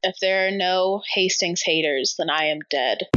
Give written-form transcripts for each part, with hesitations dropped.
If there are no Hastings haters, then I am dead.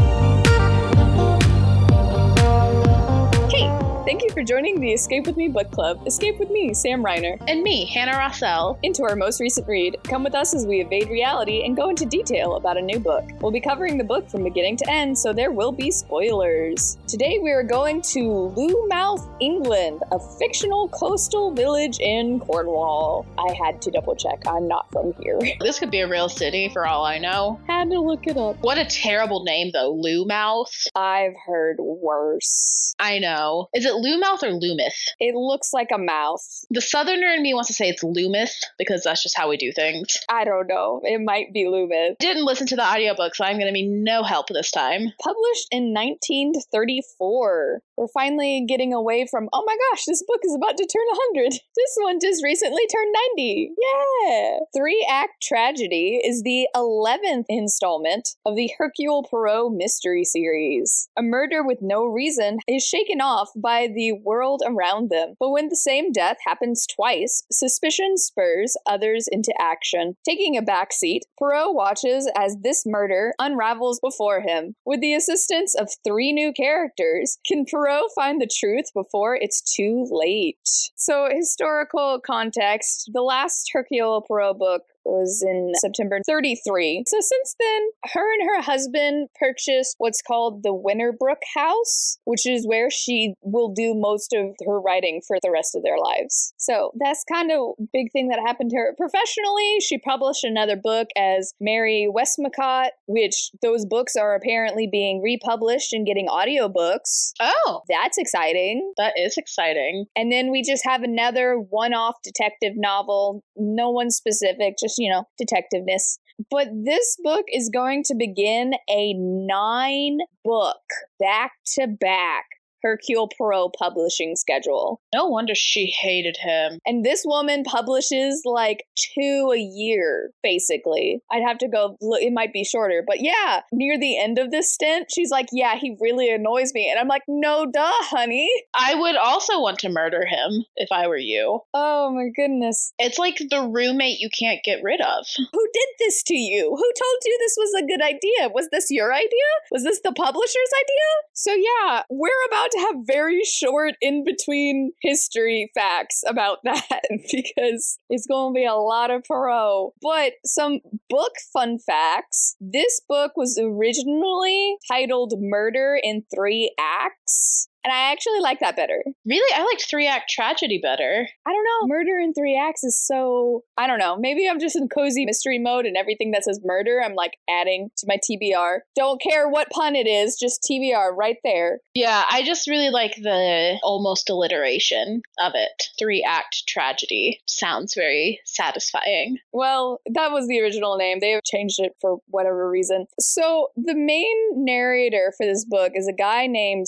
Thank you for joining the Escape With Me Book Club. Escape with me, Sam Reiner. And me, Hannah Rossell. Into our most recent read. Come with us as we evade reality and go into detail about a new book. We'll be covering the book from beginning to end, so there will be spoilers. Today we are going to Lewmouth, England, a fictional coastal village in Cornwall. I had to double check. I'm not from here. This could be a real city for all I know. Had to look it up. What a terrible name, though. Lewmouth. I've heard worse. I know. Is it Lewmouth or Loomis? It looks like a mouth. The southerner in me wants to say it's Loomis because that's just how we do things. I don't know. It might be Loomis. Didn't listen to the audiobook, so I'm going to be no help this time. Published in 1934. We're finally getting away from, oh my gosh, this book is about to turn 100. This one just recently turned 90. Yeah! 3-act tragedy is the 11th installment of the Hercule Poirot mystery series. A murder with no reason is shaken off by the world around them. But when the same death happens twice, suspicion spurs others into action. Taking a backseat, Poirot watches as this murder unravels before him. With the assistance of 3 new characters, can Poirot find the truth before it's too late? So, historical context, the last Hercule Poirot book was in September 33. So since then, her and her husband purchased what's called the Winterbrook House, which is where she will do most of her writing for the rest of their lives. So that's kind of a big thing that happened to her. Professionally, she published another book as Mary Westmacott, which those books are apparently being republished and getting audiobooks. Oh! That's exciting. That is exciting. And then we just have another one-off detective novel. No one specific, just detectiveness. But this book is going to begin a 9-book back-to-back Hercule Poirot publishing schedule. No wonder she hated him. And this woman publishes like 2 a year, basically. I'd have to go look, it might be shorter, but yeah, near the end of this stint, she's like, yeah, he really annoys me. And I'm like, no, duh, honey. I would also want to murder him if I were you. Oh my goodness. It's like the roommate you can't get rid of. Who did this to you? Who told you this was a good idea? Was this your idea? Was this the publisher's idea? So yeah, we're about to have very short in-between history facts about that because it's going to be a lot of Poirot. But some book fun facts. This book was originally titled Murder in 3 Acts. And I actually like that better. Really? I liked 3-act tragedy better. I don't know. Murder in 3 acts is so... I don't know. Maybe I'm just in cozy mystery mode and everything that says murder, I'm like adding to my TBR. Don't care what pun it is, just TBR right there. Yeah, I just really like the almost alliteration of it. 3-act tragedy. Sounds very satisfying. Well, that was the original name. They have changed it for whatever reason. So the main narrator for this book is a guy named...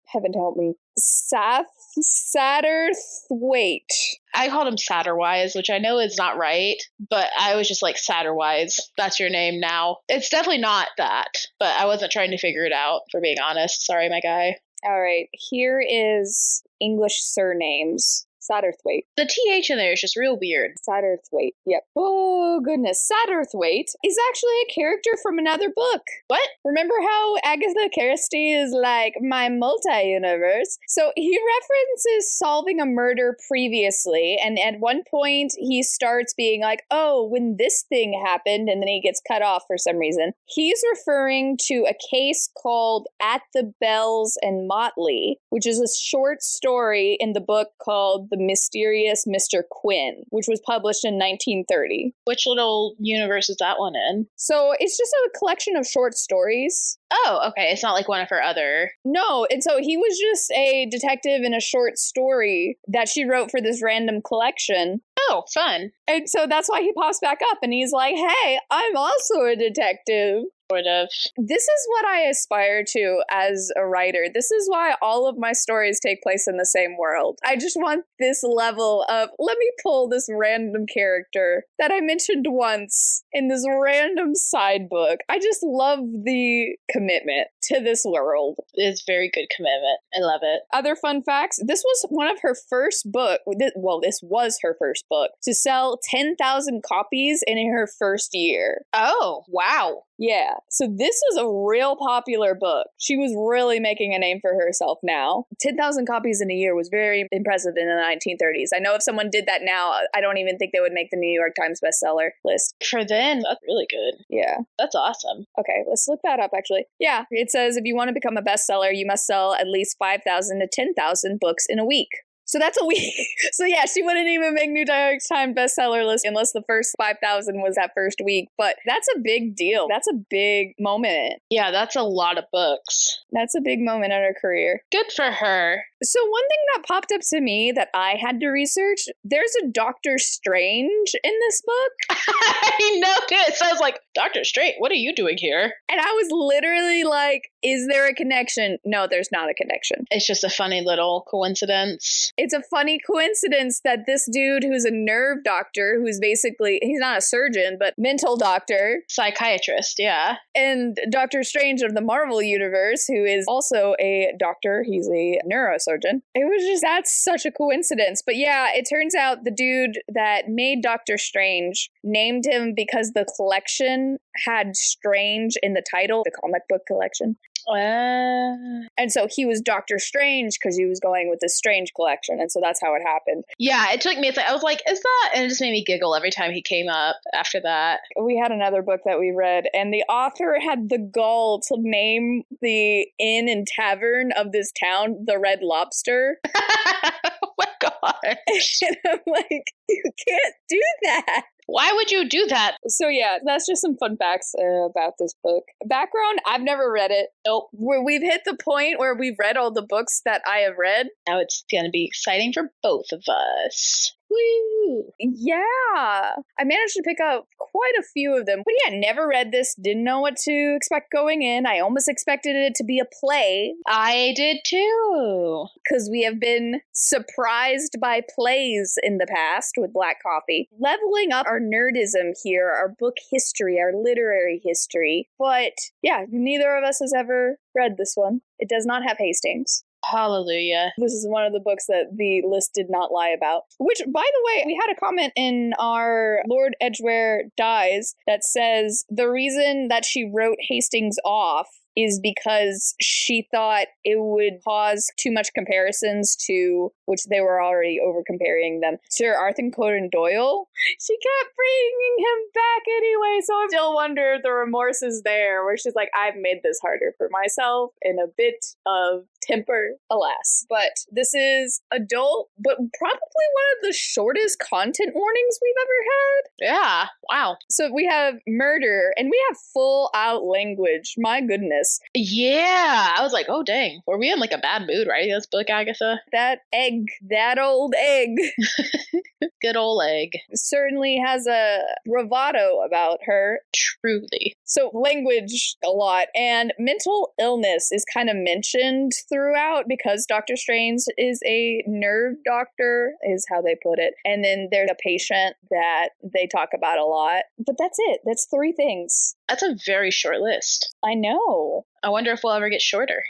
Heaven help me. Satterthwaite. I called him Satterwise, which I know is not right, but I was just like, Satterwise, that's your name now. It's definitely not that, but I wasn't trying to figure it out, for being honest. Sorry, my guy. All right, here is English surnames. Satterthwaite. The TH in there is just real weird. Satterthwaite. Yep. Oh, goodness. Satterthwaite is actually a character from another book. What? Remember how Agatha Christie is like my multi-universe? So he references solving a murder previously, and at one point he starts being like, oh, when this thing happened, and then he gets cut off for some reason. He's referring to a case called At the Bells and Motley, which is a short story in the book called The Mysterious Mr. Quinn, which was published in 1930. Which little universe is that one in? So it's just a collection of short stories. Oh, okay. It's not like one of her other... No, and so he was just a detective in a short story that she wrote for this random collection. Oh, fun. And so that's why he pops back up and he's like, hey, I'm also a detective. Sort of. This is what I aspire to as a writer. This is why all of my stories take place in the same world. I just want this level of, let me pull this random character that I mentioned once in this random side book. I just love the commitment to this world. It's very good commitment. I love it. Other fun facts, this was one of her first book. Well, this was her first book to sell 10,000 copies in her first year. Oh, wow. Yeah, so this was a real popular book. She was really making a name for herself now. 10,000 copies in a year was very impressive in the 1930s. I know if someone did that now, I don't even think they would make the New York Times bestseller list. For then, that's really good. Yeah. That's awesome. Okay, let's look that up, actually. Yeah, it says if you want to become a bestseller, you must sell at least 5,000 to 10,000 books in a week. So that's a week. So yeah, she wouldn't even make New York Times bestseller list unless the first 5,000 was that first week. But that's a big deal. That's a big moment. Yeah, that's a lot of books. That's a big moment in her career. Good for her. So one thing that popped up to me that I had to research, there's a Doctor Strange in this book. I noticed. I was like, Dr. Strange, what are you doing here? And I was literally like, is there a connection? No, there's not a connection. It's just a funny little coincidence. It's a funny coincidence that this dude who's a nerve doctor, who's basically, he's not a surgeon, but mental doctor. Psychiatrist, yeah. And Doctor Strange of the Marvel Universe, who is also a doctor. He's a neurosurgeon. It was just, that's such a coincidence. But yeah, it turns out the dude that made Doctor Strange named him because the collection had Strange in the title, the comic book collection. And so he was Doctor Strange because he was going with the Strange collection. And so that's how it happened. Yeah, it took me, I was like, is that? And it just made me giggle every time he came up after that. We had another book that we read, and the author had the gall to name the inn and tavern of this town the Red Lobster. Oh my God. And I'm like, you can't do that. Why would you do that? So yeah, that's just some fun facts about this book. Background, I've never read it. Nope. We've hit the point where we've read all the books that I have read. Now it's going to be exciting for both of us. Woo! Yeah, I managed to pick up quite a few of them. But yeah, never read this, didn't know what to expect going in. I almost expected it to be a play. I did too. Because we have been surprised by plays in the past with Black Coffee. Leveling up our nerdism here, our book history, our literary history. But yeah, neither of us has ever read this one. It does not have Hastings. Hallelujah. This is one of the books that the list did not lie about. Which, by the way, we had a comment in our Lord Edgware Dies that says the reason that she wrote Hastings off is because she thought it would cause too much comparisons to, which they were already over comparing them, Sir Arthur Conan Doyle. She kept bringing him back anyway, so I still wonder if the remorse is there, where she's like, I've made this harder for myself in a bit of temper, alas. But this is adult, but probably one of the shortest content warnings we've ever had. Yeah, wow. So we have murder, and we have full out language. My goodness. Yeah, I was like, oh dang, were we in like a bad mood writing this book, Agatha? That egg, that old egg. Good old egg. Certainly has a bravado about her. Truly. So language a lot, and mental illness is kind of mentioned throughout because Dr. Strange is a nerve doctor, is how they put it. And then there's a patient that they talk about a lot. But that's it. That's 3 things. That's a very short list. I know. I wonder if we'll ever get shorter.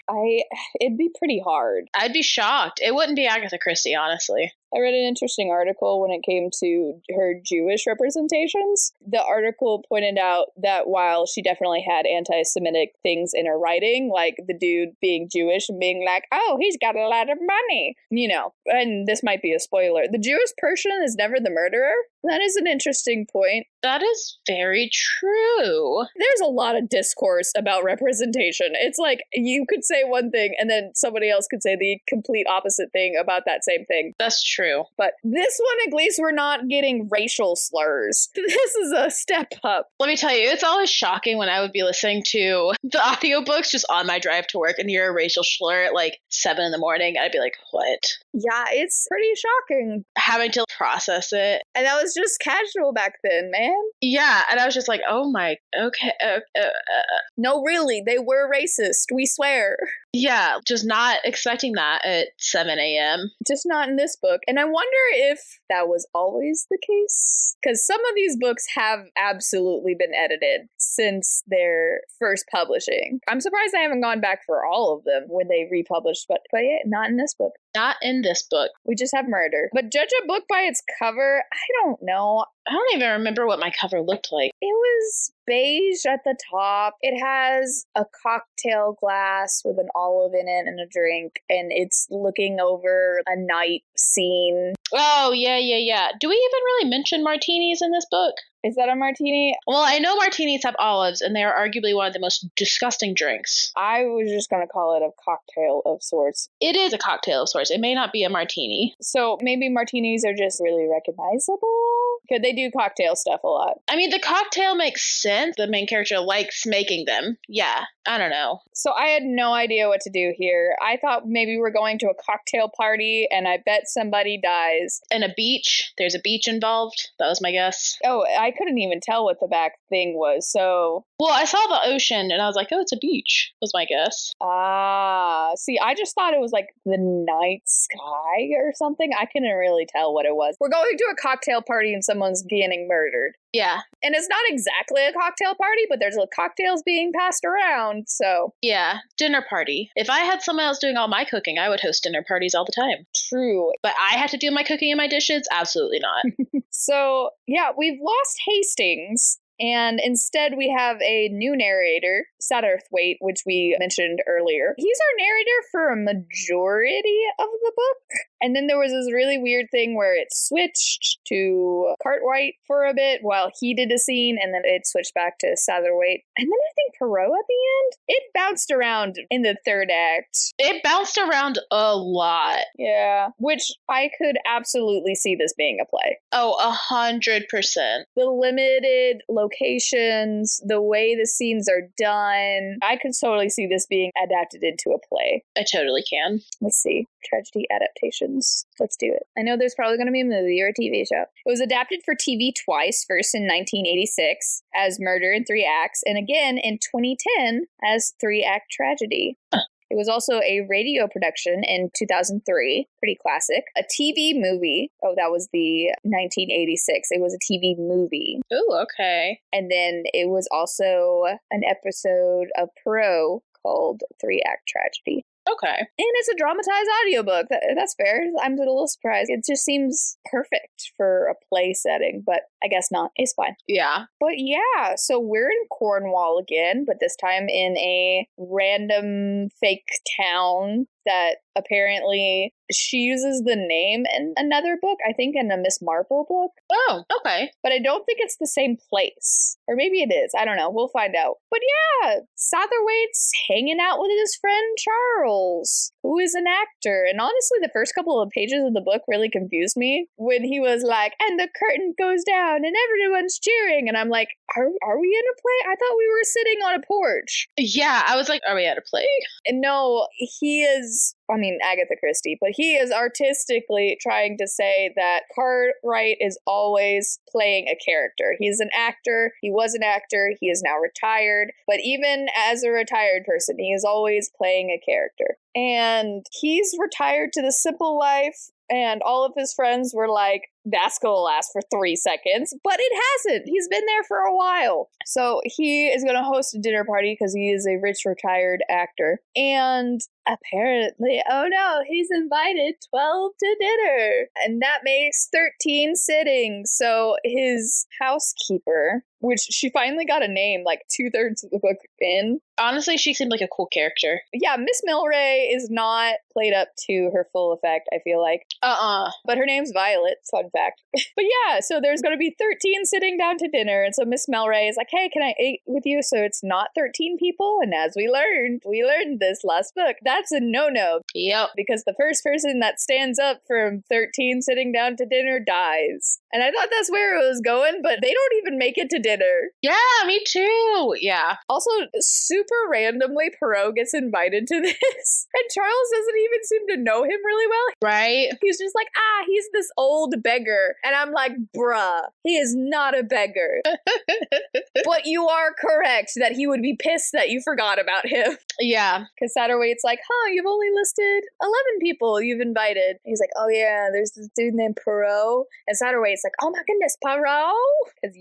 It'd be pretty hard. I'd be shocked. It wouldn't be Agatha Christie, honestly. I read an interesting article when it came to her Jewish representations. The article pointed out that while she definitely had anti-Semitic things in her writing, like the dude being Jewish and being like, oh, he's got a lot of money, you know, and this might be a spoiler. The Jewish person is never the murderer. That is an interesting point. That is very true. There's a lot of discourse about representation. It's like you could say one thing and then somebody else could say the complete opposite thing about that same thing. That's true. But this one, at least we're not getting racial slurs. This is a step up. Let me tell you, it's always shocking when I would be listening to the audiobooks just on my drive to work and hear a racial slur at like 7 a.m. I'd be like, what? Yeah, it's pretty shocking. Having to process it. And that was just casual back then, man. Yeah, and I was just like, oh my, okay. No, really, they were racist. We swear. Yeah, just not expecting that at 7 a.m. Just not in this book. And I wonder if that was always the case. Because some of these books have absolutely been edited since their first publishing. I'm surprised I haven't gone back for all of them when they republished, but yeah, not in this book. Not in this book. We just have murder. But judge a book by its cover, I don't know. I don't even remember what my cover looked like. It was beige at the top. It has a cocktail glass with an olive in it and a drink, and it's looking over a night scene. Oh, yeah. Do we even really mention martinis in this book? Is that a martini? Well, I know martinis have olives, and they are arguably one of the most disgusting drinks. I was just going to call it a cocktail of sorts. It is a cocktail of sorts. It may not be a martini. So maybe martinis are just really recognizable? Because they do cocktail stuff a lot. I mean, the cocktail makes sense. The main character likes making them. Yeah, I don't know. So I had no idea what to do here. I thought maybe we're going to a cocktail party, and I bet somebody dies. And a beach. There's a beach involved. That was my guess. Oh, I couldn't even tell what the back thing was, so... Well, I saw the ocean, and I was like, oh, it's a beach, was my guess. See, I just thought it was like the night sky or something. I couldn't really tell what it was. We're going to a cocktail party and someone's getting murdered. Yeah. And it's not exactly a cocktail party, but there's cocktails being passed around, so... Yeah, dinner party. If I had someone else doing all my cooking, I would host dinner parties all the time. True. But I have to do my cooking and my dishes? Absolutely not. So, yeah, we've lost Hastings. And instead, we have a new narrator, Satterthwaite, which we mentioned earlier. He's our narrator for a majority of the book. And then there was this really weird thing where it switched to Cartwright for a bit while he did a scene, and then it switched back to Satterthwaite. And then I think Poirot at the end. It bounced around in the third act. It bounced around a lot. Yeah, which I could absolutely see this being a play. Oh, 100%. The limited locations, the way the scenes are done. I could totally see this being adapted into a play. I totally can. Let's see. Tragedy adaptations. Let's do it. I know there's probably going to be a movie or a TV show. It was adapted for TV twice, first in 1986 as Murder in Three Acts, and again in 2010 as Three-Act Tragedy. It was also a radio production in 2003, pretty classic. A TV movie. Oh, that was the 1986. It was a TV movie. Oh, okay. And then it was also an episode of Poirot called Three-Act Tragedy. Okay. And it's a dramatized audiobook. That's fair. I'm a little surprised. It just seems perfect for a play setting, but I guess not. It's fine. Yeah. But yeah, so we're in Cornwall again, but this time in a random fake town that apparently she uses the name in another book, I think in a Miss Marple book. Oh, okay. But I don't think it's the same place. Or maybe it is. I don't know. We'll find out. But yeah, Satterthwaite's hanging out with his friend Charles, who is an actor. And honestly, the first couple of pages of the book really confused me when he was like, and the curtain goes down and everyone's cheering. And I'm like, are we in a play? I thought we were sitting on a porch. Yeah, I was like, are we at a play? And no, he is... Agatha Christie, but he is artistically trying to say that Cartwright is always playing a character. He's an actor. He was an actor. He is now retired. But even as a retired person, he is always playing a character. And he's retired to the simple life. And all of his friends were like, that's going to last for 3 seconds. But it hasn't. He's been there for a while. So he is going to host a dinner party because he is a rich retired actor. And apparently, oh no, he's invited 12 to dinner. And that makes 13 sittings. So his housekeeper, which she finally got a name like 2/3 of the book in. Honestly, she seemed like a cool character. Yeah, Miss Milray is not played up to her full effect, I feel like. But her name's Violet, fun fact. But yeah, so there's going to be 13 sitting down to dinner. And so Miss Milray is like, hey, can I eat with you? So it's not 13 people. And as we learned this last book, that that's a no-no. Yep. Because the first person that stands up from 13 sitting down to dinner dies. And I thought that's where it was going, but they don't even make it to dinner. Yeah, me too. Yeah. Also, super randomly, Poirot gets invited to this. And Charles doesn't even seem to know him really well. Right. He's just like, he's this old beggar. And I'm like, bruh, he is not a beggar. But you are correct that he would be pissed that you forgot about him. Yeah. Because Satterwaite's like, you've only listed 11 people you've invited. He's like, oh yeah, there's this dude named Poirot. And Satterwaite's like, oh my goodness, Poirot? Because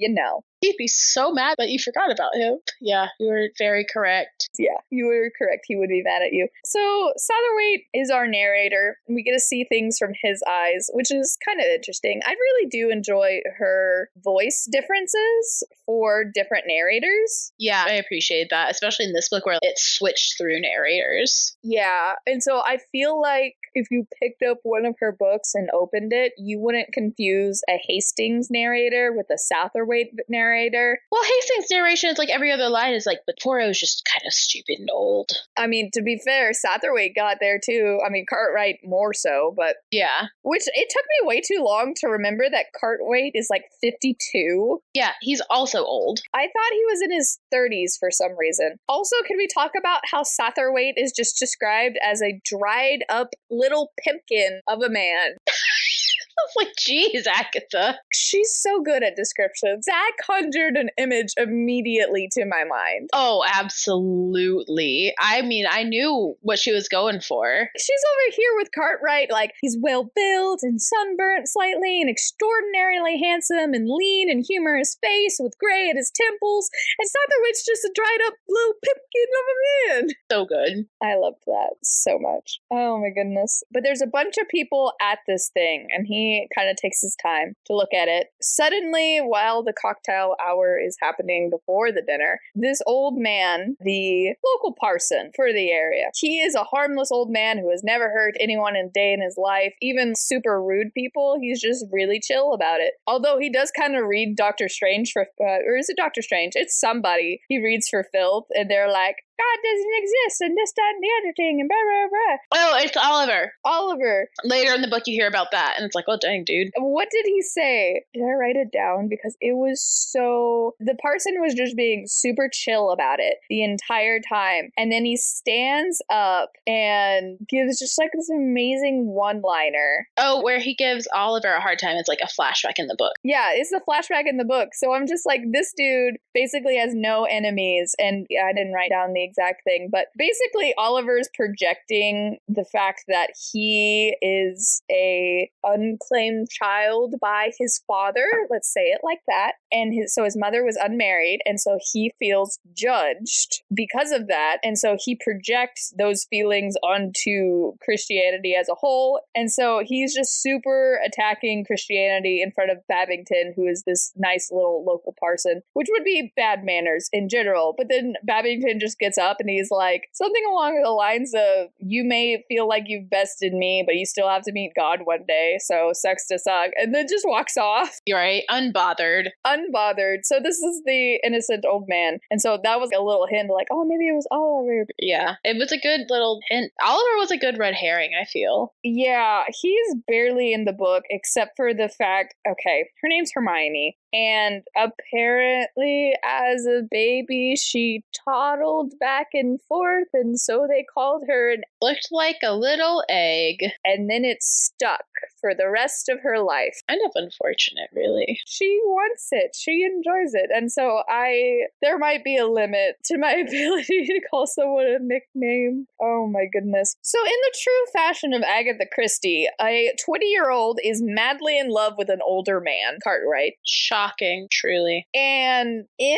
He'd be so mad that you forgot about him. Yeah, you were very correct. Yeah, you were correct. He would be mad at you. So Satterwaite is our narrator, and we get to see things from his eyes, which is kind of interesting. I really do enjoy her voice differences for different narrators. Yeah, I appreciate that, especially in this book where it switched through narrators. Yeah, and so I feel like if you picked up one of her books and opened it, you wouldn't confuse a Hastings narrator with a Satterwaite narrator. Well, Hastings' narration is like every other line is like, but Poirot's just kind of stupid and old. I mean, to be fair, Satterwaite got there too. I mean, Cartwright more so, but... Yeah. Which, it took me way too long to remember that Cartwright is like 52. Yeah, he's also old. I thought he was in his 30s for some reason. Also, can we talk about how Satterwaite is just described as a dried up little pimpkin of a man? I was like, geez, Agatha. She's so good at descriptions. That conjured an image immediately to my mind. Oh, absolutely. I mean, I knew what she was going for. She's over here with Cartwright, like, he's well-built and sunburnt slightly and extraordinarily handsome and lean and humorous face with gray at his temples. And Satterwaite's just a dried-up little pipkin of a man. So good. I loved that so much. Oh, my goodness. But there's a bunch of people at this thing, and he kind of takes his time to look at it. Suddenly, while the cocktail hour is happening before the dinner, this old man, the local parson for the area, he is a harmless old man who has never hurt anyone in a day in his life, even super rude people. He's just really chill about it. Although he does kind of read Dr. Strange for, or is it Dr. Strange? It's somebody he reads for filth, and they're like, God doesn't exist, and this, that, and the other thing, and blah, blah, blah. Oh, it's Oliver. Oliver. Later in the book, you hear about that, and it's like, oh, dang, dude. What did he say? Did I write it down? Because it was so... The parson was just being super chill about it the entire time. And then he stands up and gives just like this amazing one-liner. Oh, where he gives Oliver a hard time. It's like a flashback in the book. Yeah, it's a flashback in the book. So I'm just like, this dude basically has no enemies. And yeah, I didn't write down the exact thing, but basically Oliver's projecting the fact that he is a unclaimed child by his father, let's say it like that, and so his mother was unmarried, and so he feels judged because of that, and so he projects those feelings onto Christianity as a whole, and so he's just super attacking Christianity in front of Babington, who is this nice little local parson, which would be bad manners in general, but then Babington just gets up and he's like, something along the lines of, you may feel like you've bested me, but you still have to meet God one day, so sucks to suck, and then just walks off. You're right, unbothered. So this is the innocent old man, and so that was a little hint, like, oh, maybe it was Oliver. Yeah, it was a good little hint. Oliver was a good red herring, I feel. Yeah, he's barely in the book, except for the fact, okay, her name's Hermione, and apparently as a baby she toddled back and forth, and so they called her an... Looked like a little egg. And then it stuck for the rest of her life. Kind of unfortunate, really. She wants it. She enjoys it. And so there might be a limit to my ability to call someone a nickname. Oh my goodness. So in the true fashion of Agatha Christie, a 20-year-old is madly in love with an older man, Cartwright. Shocking, truly. And in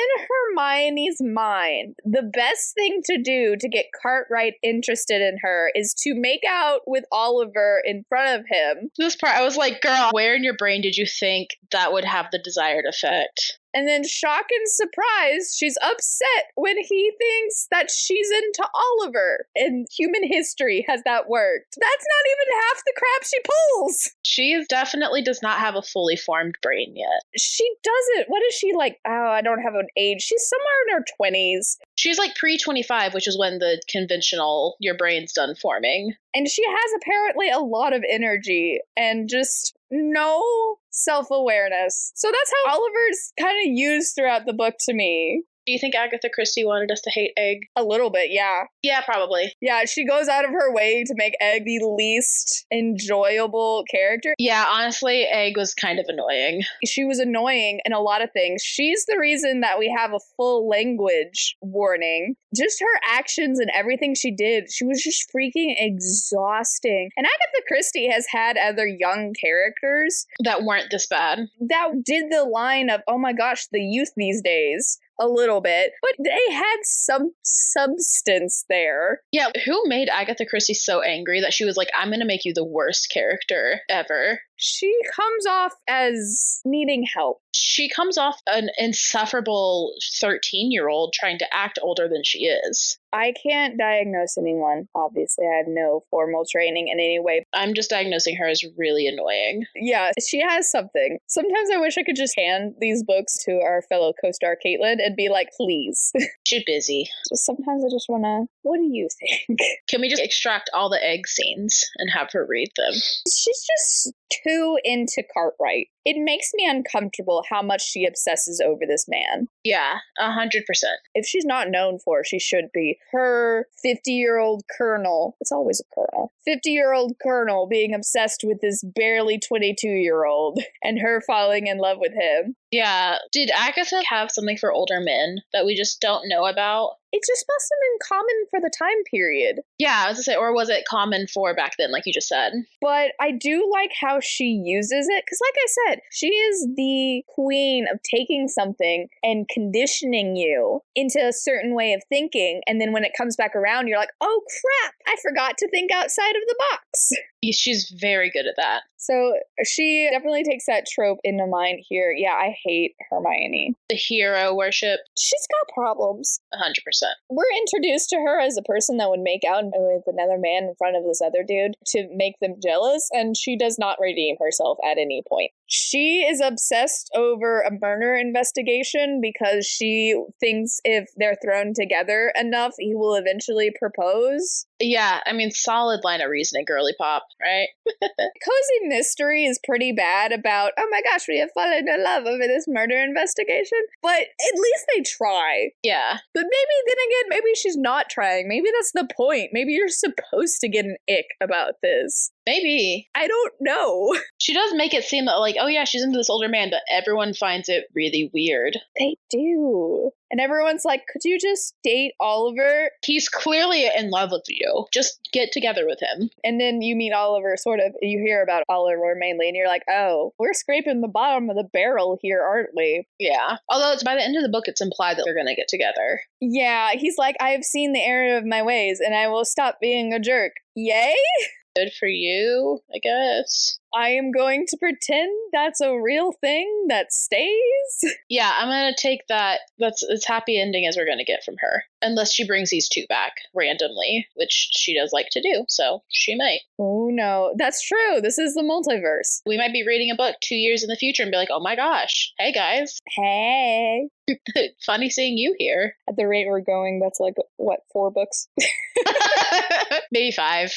Hermione's mind, the best thing to do to get Cartwright interested in her is to make out with Oliver in front of him. This part, I was like, girl, where in your brain did you think that would have the desired effect? And then, shock and surprise, she's upset when he thinks that she's into Oliver. And human history has that worked. That's not even half the crap she pulls. She definitely does not have a fully formed brain yet. She doesn't. What is she like? Oh, I don't have an age. She's somewhere in her 20s. She's like pre-25, which is when the conventional, your brain's done forming. And she has apparently a lot of energy and just no self-awareness. So that's how Oliver's kind of used throughout the book to me. Do you think Agatha Christie wanted us to hate Egg? A little bit, yeah. Yeah, probably. Yeah, she goes out of her way to make Egg the least enjoyable character. Yeah, honestly, Egg was kind of annoying. She was annoying in a lot of things. She's the reason that we have a full language warning. Just her actions and everything she did, she was just freaking exhausting. And Agatha Christie has had other young characters that weren't this bad. That did the line of, oh my gosh, the youth these days. A little bit, but they had some substance there. Yeah, who made Agatha Christie so angry that she was like, I'm going to make you the worst character ever? She comes off as needing help. She comes off an insufferable 13-year-old trying to act older than she is. I can't diagnose anyone. Obviously, I have no formal training in any way. I'm just diagnosing her as really annoying. Yeah, she has something. Sometimes I wish I could just hand these books to our fellow co-star Caitlin and be like, please. She's busy. Sometimes I just want to, what do you think? Can we just extract all the Egg scenes and have her read them? She's just too into Cartwright. It makes me uncomfortable how much she obsesses over this man. Yeah, 100%. If she's not known for, she should be. Her 50-year-old colonel, it's always a colonel, 50-year-old colonel being obsessed with this barely 22-year-old and her falling in love with him. Yeah. Did Agatha have something for older men that we just don't know about? It just must have been common for the time period. Yeah, I was gonna say, or was it common for back then, like you just said? But I do like how she uses it, because like I said, she is the queen of taking something and conditioning you into a certain way of thinking, and then when it comes back around, you're like, oh crap, I forgot to think outside of the box. She's very good at that. So she definitely takes that trope into mind here. Yeah, I hate Hermione. The hero worship. She's got problems. 100%. We're introduced to her as a person that would make out with another man in front of this other dude to make them jealous, and she does not redeem herself at any point. She is obsessed over a murder investigation because she thinks if they're thrown together enough, he will eventually propose. Yeah, I mean, solid line of reasoning, girly pop, right? Cozy Mystery is pretty bad about, oh my gosh, we have fallen in love over this murder investigation. But at least they try. Yeah. But maybe, then again, maybe she's not trying. Maybe that's the point. Maybe you're supposed to get an ick about this. Maybe. I don't know. She does make it seem that, like, oh yeah, she's into this older man, but everyone finds it really weird. They do. And everyone's like, could you just date Oliver? He's clearly in love with you. Just get together with him. And then you meet Oliver, sort of, you hear about Oliver mainly, and you're like, oh, we're scraping the bottom of the barrel here, aren't we? Yeah. Although it's by the end of the book, it's implied that they're going to get together. Yeah, he's like, I have seen the error of my ways, and I will stop being a jerk. Yay? Good for you, I guess. I am going to pretend that's a real thing that stays. Yeah, I'm going to take that. That's as happy ending as we're going to get from her. Unless she brings these two back randomly, which she does like to do, so she might. Oh no, that's true. This is the multiverse. We might be reading a book 2 years in the future and be like, oh my gosh, hey guys. Hey. Funny seeing you here. At the rate we're going, that's like, what, 4 books? Maybe 5.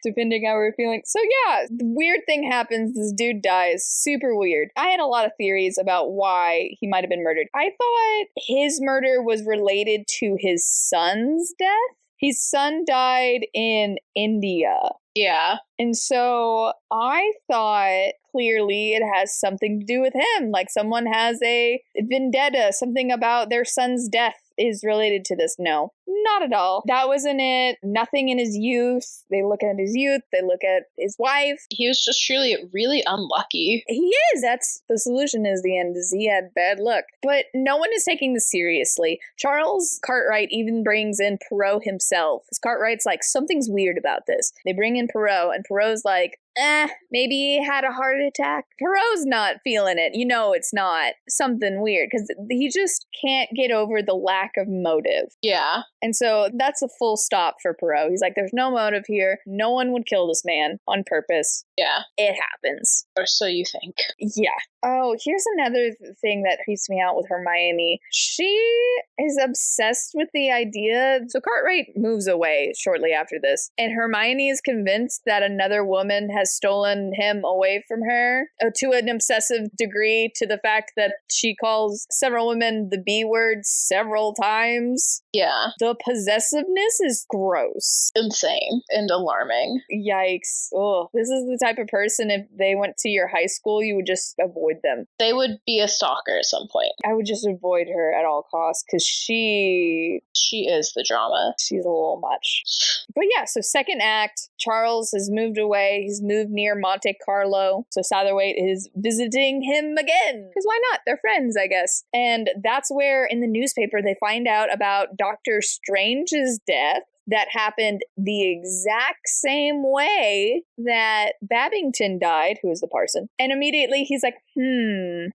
Depending how we're feeling. So yeah, the weird thing happens. This dude dies. Super weird. I had a lot of theories about why he might have been murdered. I thought his murder was related to his son's death. His son died in India. Yeah. And so I thought clearly it has something to do with him. Like someone has a vendetta, something about their son's death is related to this. No, not at all. That wasn't it. Nothing in his youth. They look at his youth. They look at his wife. He was just truly really unlucky. He is. That's the solution is the end is he had bad luck. But no one is taking this seriously. Charles Cartwright even brings in Poirot himself. Cartwright's like, something's weird about this. They bring in Poirot and Poirot's like, maybe he had a heart attack. Poirot's not feeling it. You know it's not something weird because he just can't get over the lack of motive. Yeah. And so that's a full stop for Poirot. He's like, there's no motive here. No one would kill this man on purpose. Yeah. It happens. Or so you think. Yeah. Oh, here's another thing that creeps me out with Hermione. She is obsessed with the idea. So Cartwright moves away shortly after this, and Hermione is convinced that another woman has stolen him away from her to an obsessive degree, to the fact that she calls several women the B word several times. Yeah. The possessiveness is gross. Insane and alarming. Yikes. Oh, this is the type of person, if they went to your high school, you would just avoid them. They would be a stalker at some point. I would just avoid her at all costs because she is the drama. She's a little much. But yeah, so second act, Charles has moved away. He's moved near Monte Carlo. So Satterthwaite is visiting him again. Because why not? They're friends, I guess. And that's where in the newspaper they find out about Dr. Strange's death. That happened the exact same way that Babington died, who is the parson. And immediately he's like,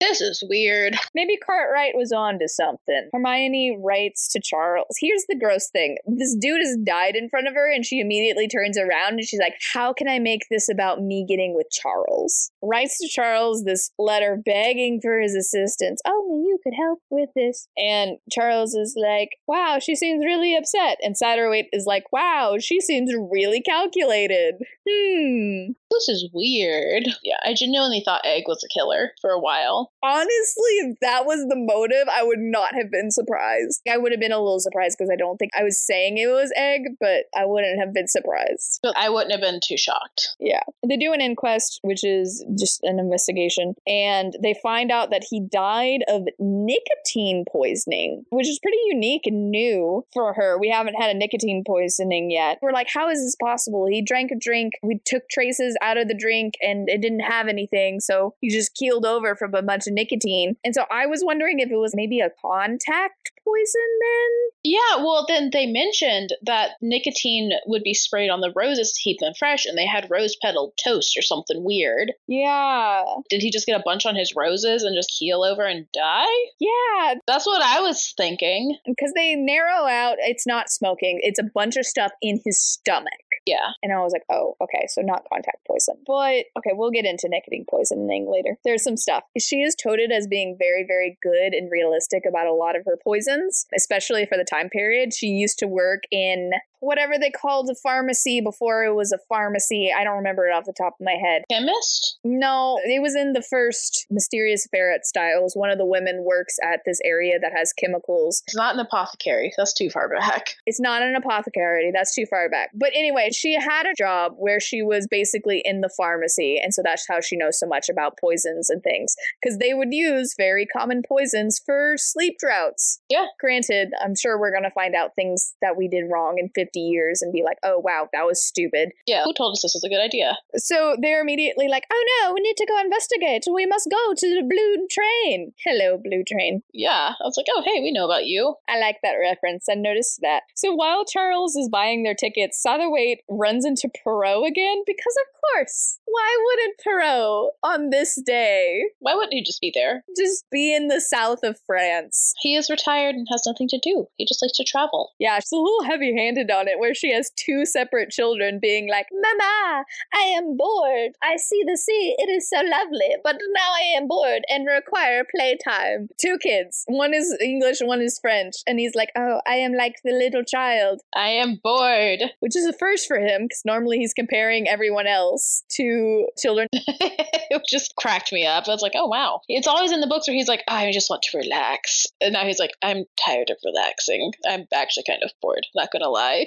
this is weird. Maybe Cartwright was on to something. Hermione writes to Charles. Here's the gross thing. This dude has died in front of her, and she immediately turns around and she's like, how can I make this about me getting with Charles? Writes to Charles this letter begging for his assistance. Only you could help with this. And Charles is like, wow, she seems really upset. And Satterthwaite is like, wow, she seems really calculated. This is weird. Yeah, I genuinely thought Egg was a killer for a while. Honestly, if that was the motive, I would not have been surprised. I would have been a little surprised because I don't think I was saying it was Egg, but I wouldn't have been surprised. But I wouldn't have been too shocked. Yeah. They do an inquest, which is just an investigation, and they find out that he died of nicotine poisoning, which is pretty unique and new for her. We haven't had a nicotine poisoning yet. We're like, how is this possible? He drank a drink, we took traces out of the drink, and it didn't have anything, so he just keeled over from a bunch of nicotine. And so I was wondering if it was maybe a contact poison then? Yeah, well, then they mentioned that nicotine would be sprayed on the roses to keep them fresh, and they had rose petal toast or something weird. Yeah. Did he just get a bunch on his roses and just keel over and die? Yeah. That's what I was thinking. Because they narrow out, it's not smoking, it's a bunch of stuff in his stomach. Yeah. And I was like, oh, okay, so not contact poison. But, okay, we'll get into nicotine poisoning later. There's some stuff. She is touted as being very, very good and realistic about a lot of her poisons, especially for the time period. She used to work in whatever they called a pharmacy before it was a pharmacy. I don't remember it off the top of my head. Chemist? No, it was in the first Mysterious Affair at Styles. One of the women works at this area that has chemicals. It's not an apothecary. That's too far back. It's not an apothecary. That's too far back. But anyway, she had a job where she was basically in the pharmacy. And so that's how she knows so much about poisons and things. Because they would use very common poisons for sleep droughts. Yeah. Granted, I'm sure we're going to find out things that we did wrong in 50 years and be like, oh, wow, that was stupid. Yeah, who told us this was a good idea? So they're immediately like, oh no, we need to go investigate. We must go to the blue train. Hello, blue train. Yeah, I was like, oh, hey, we know about you. I like that reference. I noticed that. So while Charles is buying their tickets, Satterthwaite runs into Poirot again because, of course, why wouldn't Poirot on this day? Why wouldn't he just be there? Just be in the south of France. He is retired and has nothing to do. He just likes to travel. Yeah, she's a little heavy-handed on it, where she has two separate children being like, Mama, I am bored. I see the sea. It is so lovely. But now I am bored and require playtime. Two kids. One is English, one is French. And he's like, oh, I am like the little child. I am bored. Which is a first for him, because normally he's comparing everyone else to children. It just cracked me up. I was like, oh, wow. It's always in the books where he's like, I just want to relax. And now he's like, I'm tired of relaxing. I'm actually kind of bored. Not gonna lie.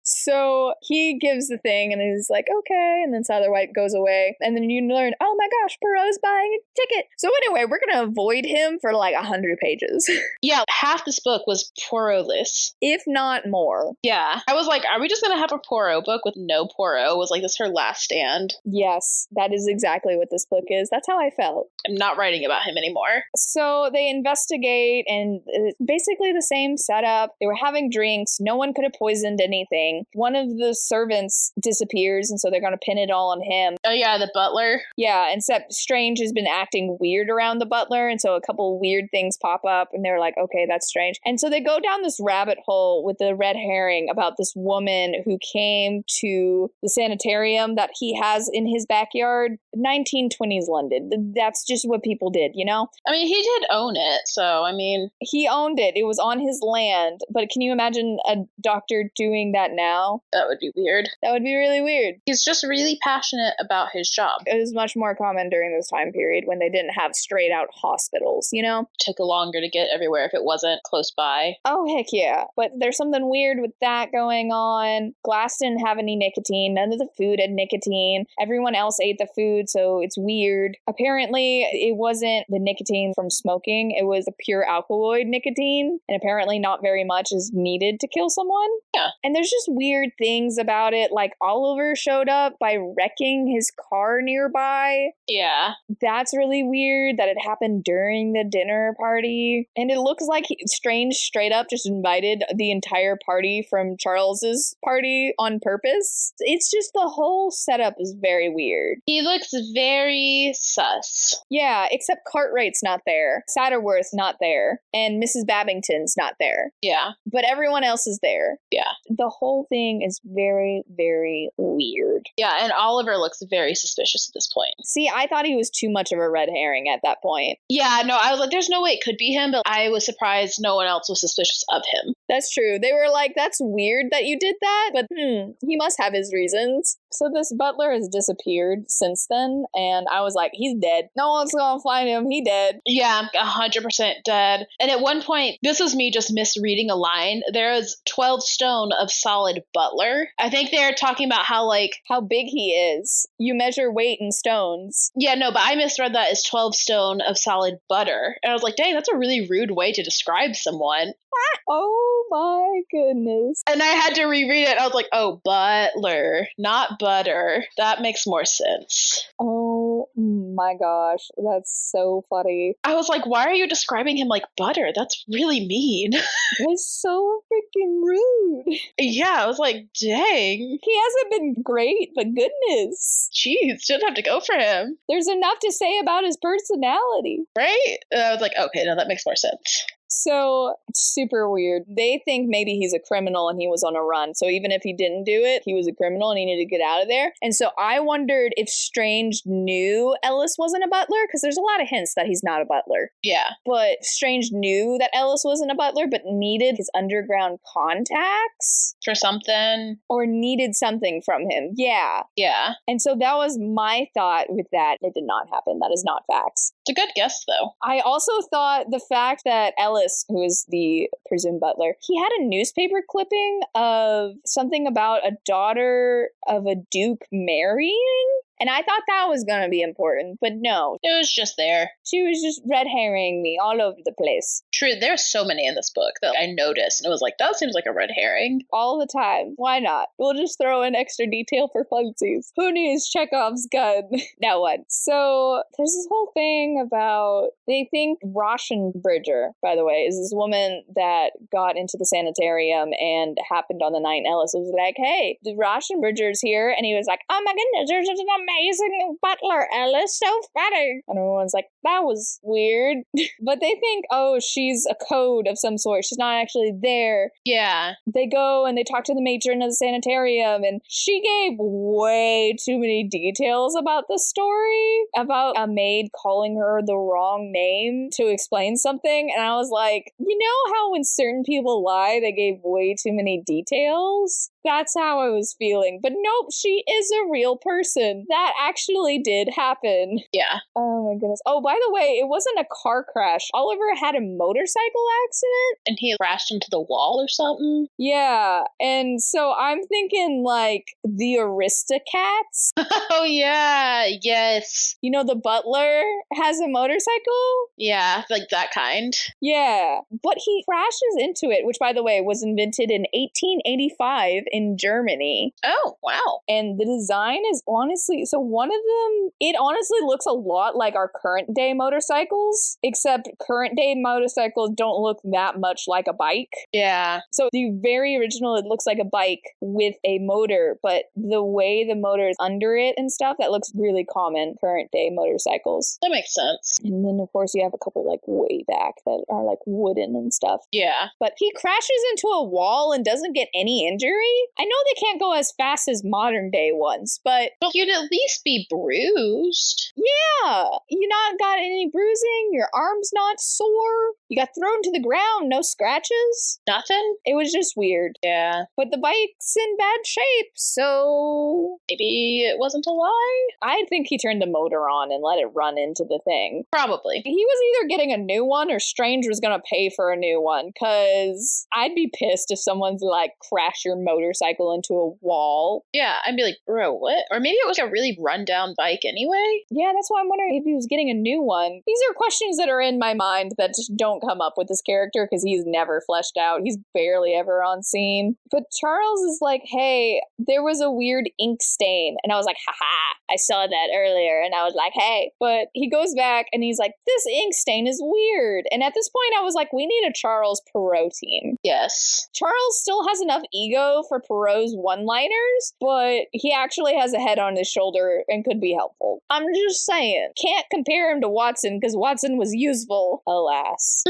So he gives the thing and he's like, okay. And then Satterthwaite goes away. And then you learn, oh my gosh, Poirot's buying a ticket. So anyway, we're going to avoid him for like 100 pages. Yeah, half this book was Poirot-less. If not more. Yeah. I was like, are we just going to have a Poirot book with no Poirot? Was like, this her last stand? Yes, that is exactly what this book is. That's how I felt. I'm not writing about him anymore. So they investigate and basically the same setup. They were having drinks. No one could have poisoned anything. One of the servants disappears, and so they're going to pin it all on him. Oh, yeah, the butler. Yeah, except Strange has been acting weird around the butler, and so a couple weird things pop up, and they're like, okay, that's strange. And so they go down this rabbit hole with the red herring about this woman who came to the sanitarium that he has in his backyard. 1920s London. That's just what people did, you know? I mean, he did own it, so, I mean... He owned it. It was on his land. But can you imagine a doctor doing that now? That would be weird. That would be really weird. He's just really passionate about his job. It was much more common during this time period when they didn't have straight out hospitals, you know? Took longer to get everywhere if it wasn't close by. Oh, heck yeah. But there's something weird with that going on. Glass didn't have any nicotine. None of the food had nicotine. Everyone else ate the food, so it's weird. Apparently, it wasn't the nicotine from smoking. It was the pure alkaloid nicotine. And apparently not very much is needed to kill someone. Yeah. And there's just weird things about it. Like Oliver showed up by wrecking his car nearby. Yeah. That's really weird that it happened during the dinner party. And it looks like Strange straight up just invited the entire party from Charles's party on purpose. It's just the whole setup is very weird. He looks very sus. Yeah, except Cartwright's not there. Satterworth's not there. And Mrs. Babington's not there. Yeah. But everyone else is there. Yeah. The whole thing is very, very weird. Yeah, and Oliver looks very suspicious at this point. See, I thought he was too much of a red herring at that point. Yeah, no, I was like, there's no way it could be him, but I was surprised no one else was suspicious of him. That's true. They were like, that's weird that you did that, but he must have his reasons. So this butler has disappeared since then, and I was like, he's dead. No one's gonna find him. He dead. Yeah, 100% dead. And at one point, this was me just misreading a line. There is 12 stone of solid butler. I think they're talking about how big he is. You measure weight in stones. Yeah, no, but I misread that as 12 stone of solid butter. And I was like, dang, that's a really rude way to describe someone. Oh my goodness. And I had to reread it. I was like, oh, butler, not butter. That makes more sense. Oh my gosh. That's so funny. I was like, why are you describing him like butter? That's really mean. It's so freaking rude. Yeah, I was like, dang. He hasn't been great, but goodness. Jeez, didn't have to go for him. There's enough to say about his personality. Right? And I was like, okay, now that makes more sense. So, it's super weird. They think maybe he's a criminal and he was on a run. So even if he didn't do it, he was a criminal and he needed to get out of there. And so I wondered if Strange knew Ellis wasn't a butler, because there's a lot of hints that he's not a butler. Yeah. But Strange knew that Ellis wasn't a butler, but needed his underground contacts. For something. Or needed something from him. Yeah. Yeah. And so that was my thought with that. It did not happen. That is not facts. It's a good guess, though. I also thought the fact that Ellis, who is the presumed butler, he had a newspaper clipping of something about a daughter of a duke marrying. And I thought that was going to be important, but no. It was just there. She was just red herring me all over the place. True, there's so many in this book that I noticed, and it was like, that seems like a red herring. All the time. Why not? We'll just throw in extra detail for funsies. Who needs Chekhov's gun? That one. So, there's this whole thing about, they think Rauschenbridger, by the way, is this woman that got into the sanitarium and happened on the night, and Ellis was like, hey, the Rauschenbridger's here, and he was like, oh my goodness, there's just an amazing butler, Ellis, so funny. And everyone's like, that was weird. But they think, oh, she's a code of some sort. She's not actually there. Yeah. They go and they talk to the matron of the sanitarium, and she gave way too many details about the story, about a maid calling her the wrong name to explain something. And I was like, you know how when certain people lie, they gave way too many details? That's how I was feeling. But nope, she is a real person. That actually did happen. Yeah. Oh my goodness. Oh, by the way, it wasn't a car crash. Oliver had a motorcycle accident. And he crashed into the wall or something? Yeah. And so I'm thinking like the Aristocats. Oh, yeah. Yes. You know, the butler has a motorcycle? Yeah, like that kind. Yeah. But he crashes into it, which, by the way, was invented in 1885 in Germany. Oh, wow. And the design is honestly, so one of them, it honestly looks a lot like our current day motorcycles, except current day motorcycles don't look that much like a bike. Yeah. So the very original, it looks like a bike with a motor, but the way the motor is under it and stuff, that looks really common current day motorcycles. That makes sense. And then, of course, you have a couple like way back that are like wooden and stuff. Yeah. But he crashes into a wall and doesn't get any injury. I know they can't go as fast as modern day ones, but you'd at least be bruised. Yeah. You not got any bruising, your arm's not sore, you got thrown to the ground, no scratches. Nothing? It was just weird. Yeah. But the bike's in bad shape, so maybe it wasn't a lie? I think he turned the motor on and let it run into the thing. Probably. He was either getting a new one or Strange was gonna pay for a new one, because I'd be pissed if someone's like crash your motorcycle into a wall. Yeah, I'd be like, bro, what? Or maybe it was a really rundown bike anyway? Yeah, that's why I'm wondering if he was getting a new one. These are questions that are in my mind that just don't come up with this character because he's never fleshed out. He's barely ever on scene. But Charles is like, hey, there was a weird ink stain. And I was like, haha, I saw that earlier. And I was like, hey. But he goes back and he's like, this ink stain is weird. And at this point, I was like, we need a Charles Poirot team. Yes. Charles still has enough ego for Poirot's one-liners, but he actually has a head on his shoulder and could be helpful. I'm just saying. Can't compare him to Watson because Watson was useful, alas.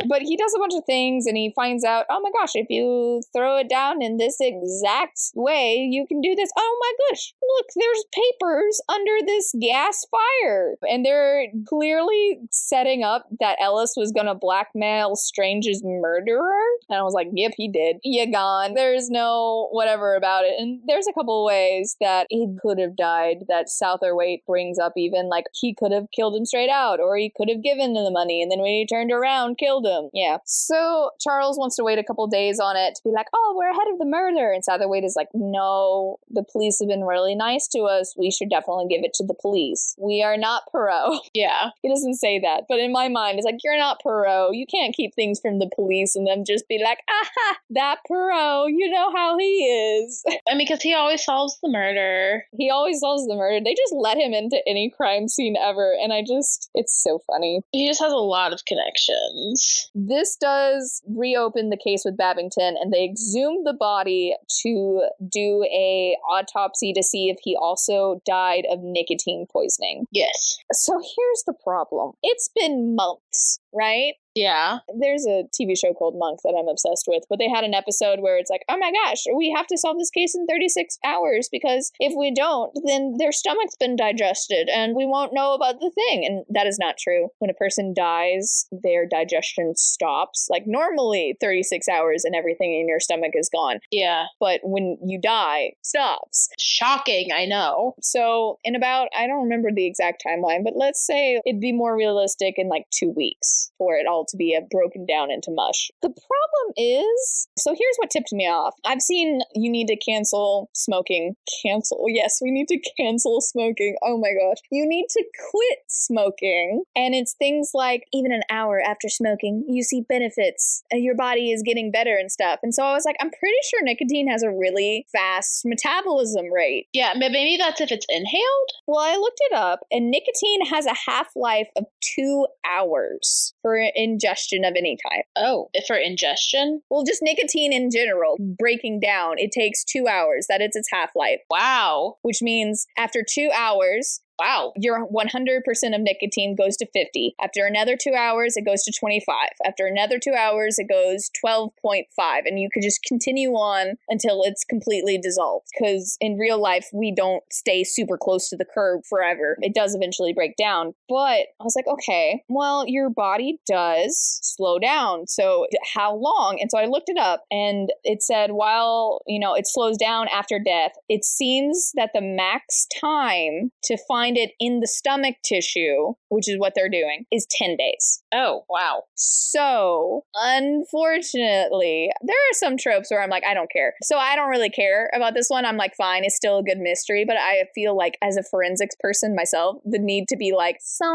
But he does a bunch of things and he finds out, oh my gosh, if you throw it down in this exact way, you can do this. Oh my gosh, look, there's papers under this gas fire. And they're clearly setting up that Ellis was going to blackmail Strange's murderer. And I was like, yep, he did. You gone. There's no whatever about it. And there's a couple ways that he could have died that Southwaite brings up even. Like, he could have killed him straight out, or he could have given him the money, and then when he turned around, killed him. Yeah. So Charles wants to wait a couple days on it to be like, oh, we're ahead of the murder. And Southwaite is like, no, the police have been really nice to us. We should definitely give it to the police. We are not Poirot. Yeah. He doesn't say that, but in my mind, it's like, you're not Poirot. You can't keep things from the police and then just be like, aha, that Poirot, you know how he is. I mean, because he always solves the murder. He always solves the murder. They just let him into any crime scene ever, and it's so funny. He just has a lot of connections. This does reopen the case with Babington, and they exhumed the body to do a autopsy to see if he also died of nicotine poisoning. Yes. So here's the problem. It's been months, right? Yeah. There's a TV show called Monk that I'm obsessed with, but they had an episode where it's like, oh my gosh, we have to solve this case in 36 hours because if we don't, then their stomach's been digested and we won't know about the thing. And that is not true. When a person dies, their digestion stops. Like normally 36 hours and everything in your stomach is gone. Yeah. But when you die, stops. Shocking, I know. So in about, I don't remember the exact timeline, but let's say it'd be more realistic in like 2 weeks for it all to be broken down into mush. The problem is, so here's what tipped me off. I've seen you need to cancel smoking. Cancel. Yes, we need to cancel smoking. Oh my gosh. You need to quit smoking. And it's things like even an hour after smoking, you see benefits. Your body is getting better and stuff. And so I was like, I'm pretty sure nicotine has a really fast metabolism rate. Yeah, but maybe that's if it's inhaled? Well, I looked it up, and nicotine has a half-life of 2 hours for ingestion of any type. Oh, for ingestion? Well, just nicotine in general, breaking down, it takes 2 hours. That is its half-life. Wow. Which means after 2 hours, wow, your 100% of nicotine goes to 50. After another 2 hours, it goes to 25. After another 2 hours, it goes 12.5. And you could just continue on until it's completely dissolved. Because in real life, we don't stay super close to the curb forever. It does eventually break down. But I was like, okay, well, your body does slow down. So how long? And so I looked it up, and it said while, it slows down after death, it seems that the max time to find find it in the stomach tissue, which is what they're doing, is 10 days. Oh, wow. So, unfortunately, there are some tropes where I'm like, I don't care. So I don't really care about this one. I'm like, fine, it's still a good mystery. But I feel like as a forensics person myself, the need to be like, so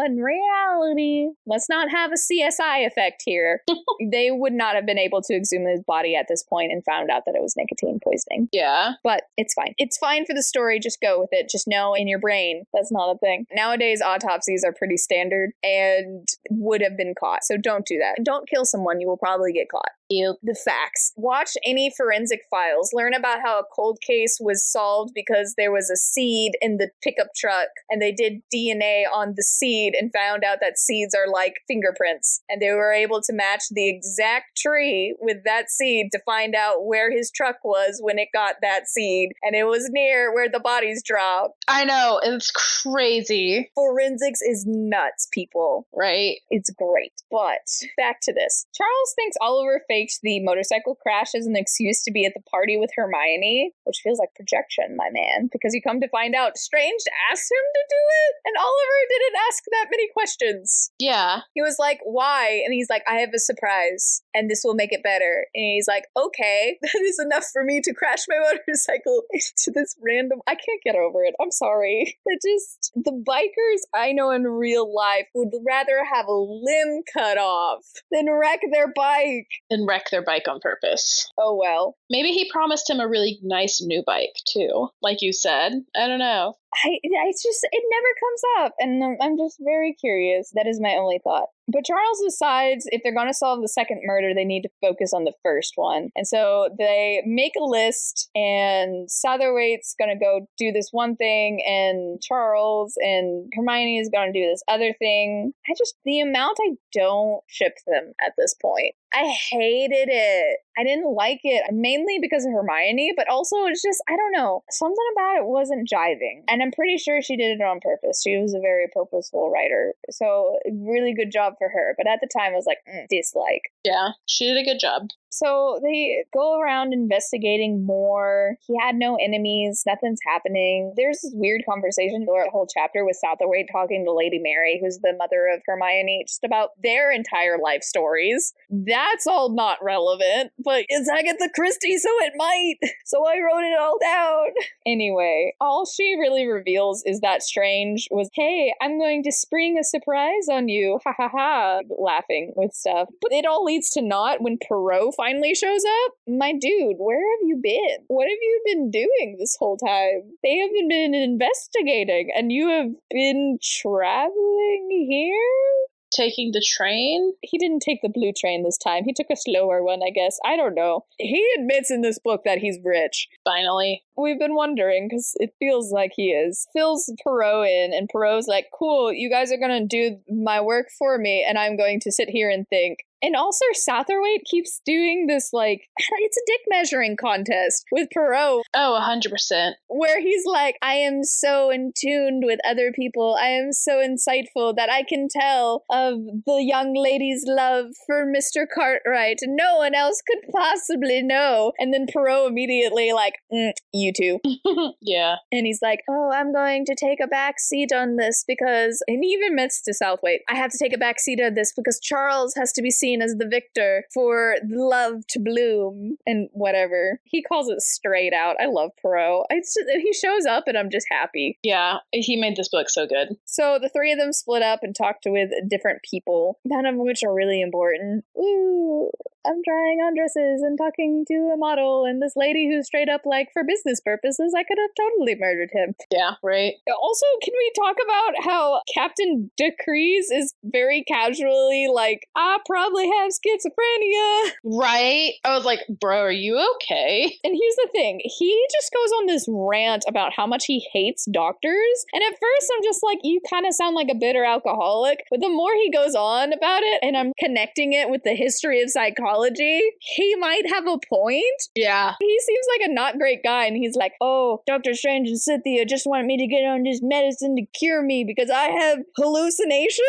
in reality, let's not have a CSI effect here. They would not have been able to exhume his body at this point and found out that it was nicotine poisoning. Yeah. But it's fine. It's fine for the story. Just go with it. Just know in your brain that's not a thing. Nowadays, autopsies are pretty standard and would have been caught. So don't do that. Don't kill someone. You will probably get caught. Yep. The facts. Watch any forensic files. Learn about how a cold case was solved because there was a seed in the pickup truck and they did DNA on the seed and found out that seeds are like fingerprints. And they were able to match the exact tree with that seed to find out where his truck was when it got that seed. And it was near where the bodies dropped. I know. It's crazy. Forensics is nuts, people. Right? It's great. But back to this. Charles thinks Oliver faked the motorcycle crash as an excuse to be at the party with Hermione, which feels like projection, my man, because you come to find out Strange asked him to do it, and Oliver didn't ask that many questions. Yeah. He was like, why? And he's like, I have a surprise, and this will make it better. And he's like, okay, that is enough for me to crash my motorcycle into this random... I can't get over it. I'm sorry. The bikers I know in real life would rather have a limb cut off than wreck their bike. And wreck their bike on purpose. Oh, well. Maybe he promised him a really nice new bike, too. Like you said. I don't know. It never comes up, and I'm just very curious. That is my only thought. But Charles decides if they're going to solve the second murder, they need to focus on the first one. And so they make a list, and Satterthwaite's going to go do this one thing, and Charles and Hermione is going to do this other thing. The amount I don't ship them at this point. I hated it. I didn't like it, mainly because of Hermione, but also it's just, I don't know, something about it wasn't jiving. And I'm pretty sure she did it on purpose. She was a very purposeful writer. So really good job for her. But at the time, I was like, dislike. Yeah, she did a good job. So they go around investigating more. He had no enemies. Nothing's happening. There's this weird conversation throughout the whole chapter with Satterthwaite talking to Lady Mary, who's the mother of Hermione, just about their entire life stories. That's all not relevant, but it's Agatha Christie, so it might. So I wrote it all down. Anyway, all she really reveals is that Strange was, hey, I'm going to spring a surprise on you. Ha ha ha. Laughing with stuff. But it all leads to naught when Poirot finally shows up. My dude, where have you been? What have you been doing this whole time? They have been investigating, and you have been traveling here? Taking the train? He didn't take the blue train this time. He took a slower one, I guess. I don't know. He admits in this book that he's rich. Finally. We've been wondering, because it feels like he is. Fills Poirot in, and Poirot's like, cool, you guys are going to do my work for me, and I'm going to sit here and think. And also, Satterthwaite keeps doing this, it's a dick measuring contest with Poirot. Oh, 100%. Where he's like, I am so in tune with other people. I am so insightful that I can tell of the young lady's love for Mr. Cartwright. No one else could possibly know. And then Poirot immediately you two. Yeah. And he's like, oh, I'm going to take a back seat on this because, and he even admits to Satterthwaite, I have to take a back seat on this because Charles has to be seen as the victor for love to bloom and whatever. He calls it straight out. I love Poirot. He shows up and I'm just happy. Yeah, he made this book so good. So the three of them split up and talked with different people, none of which are really important. Ooh, I'm trying on dresses and talking to a model and this lady who's straight up for business purposes, I could have totally murdered him. Yeah, right. Also, can we talk about how Captain Decrees is very casually I probably have schizophrenia. Right? I was like, bro, are you okay? And here's the thing. He just goes on this rant about how much he hates doctors. And at first I'm just like, you kind of sound like a bitter alcoholic. But the more he goes on about it, and I'm connecting it with the history of psychology psychology, he might have a point. Yeah. He seems like a not great guy, and he's like, oh, Dr. Strange and Cynthia just want me to get on this medicine to cure me because I have hallucinations?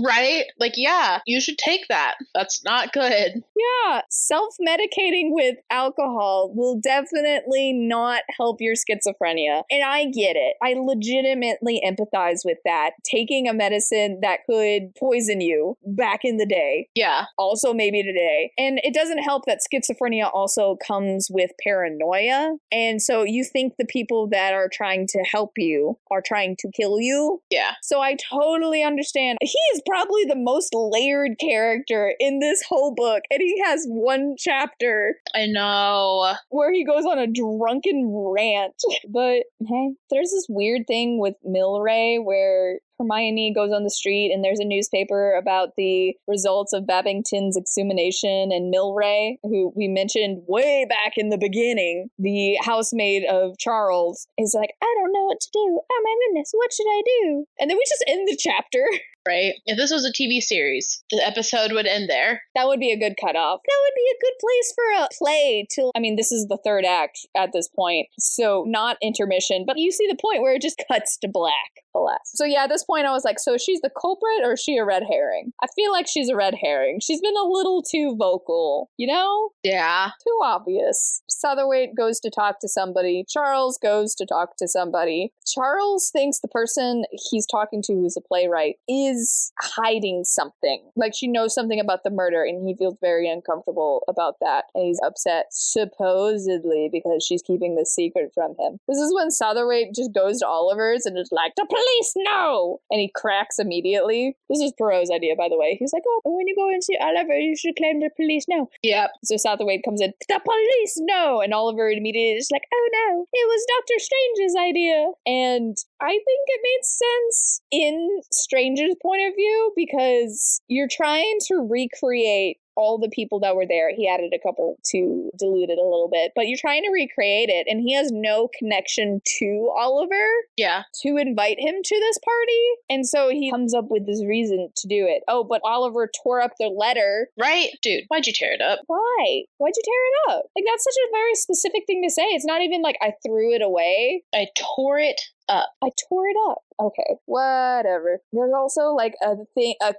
Right? Like, yeah, you should take that. That's not good. Yeah, self-medicating with alcohol will definitely not help your schizophrenia. And I get it. I legitimately empathize with that. Taking a medicine that could poison you back in the day. Yeah. Also maybe today. And it doesn't help that schizophrenia also comes with paranoia. And so you think the people that are trying to help you are trying to kill you. Yeah. So I totally understand. He is probably the most layered character in this whole book. And he has one chapter. I know. Where he goes on a drunken rant. But hey, there's this weird thing with Milray where Hermione goes on the street and there's a newspaper about the results of Babington's examination, and Milray, who we mentioned way back in the beginning, the housemaid of Charles, is like, I don't know what to do. Oh my goodness, what should I do? And then we just end the chapter. Right? If this was a TV series, the episode would end there. That would be a good cutoff. That would be a good place for a play till, I mean, this is the third act at this point, so not intermission, but you see the point where it just cuts to black. Alas. So yeah, at this point I was like, so she's the culprit or is she a red herring? I feel like she's a red herring. She's been a little too vocal, you know? Yeah. Too obvious. Satterthwaite goes to talk to somebody. Charles goes to talk to somebody. Charles thinks the person he's talking to, who's a playwright, is hiding something. Like she knows something about the murder and he feels very uncomfortable about that. And he's upset, supposedly, because she's keeping this secret from him. This is when Satterthwaite just goes to Oliver's and is like, the police, no! And he cracks immediately. This is Poirot's idea, by the way. He's like, oh, when you go and see Oliver, you should claim the police, no. Yep. So Satterthwaite comes in, the police, no! And Oliver immediately is like, oh no, it was Dr. Strange's idea. And I think it made sense in Strange's point of view because you're trying to recreate all the people that were there. He added a couple to dilute it a little bit, but you're trying to recreate it, and he has no connection to Oliver. Yeah. To invite him to this party, and so he comes up with this reason to do it. Oh, but Oliver tore up the letter. Right? Dude, why'd you tear it up? Why? Why'd you tear it up? Like, that's such a very specific thing to say. It's not even like I threw it away. I tore it up. I tore it up. Okay, whatever. There's also like a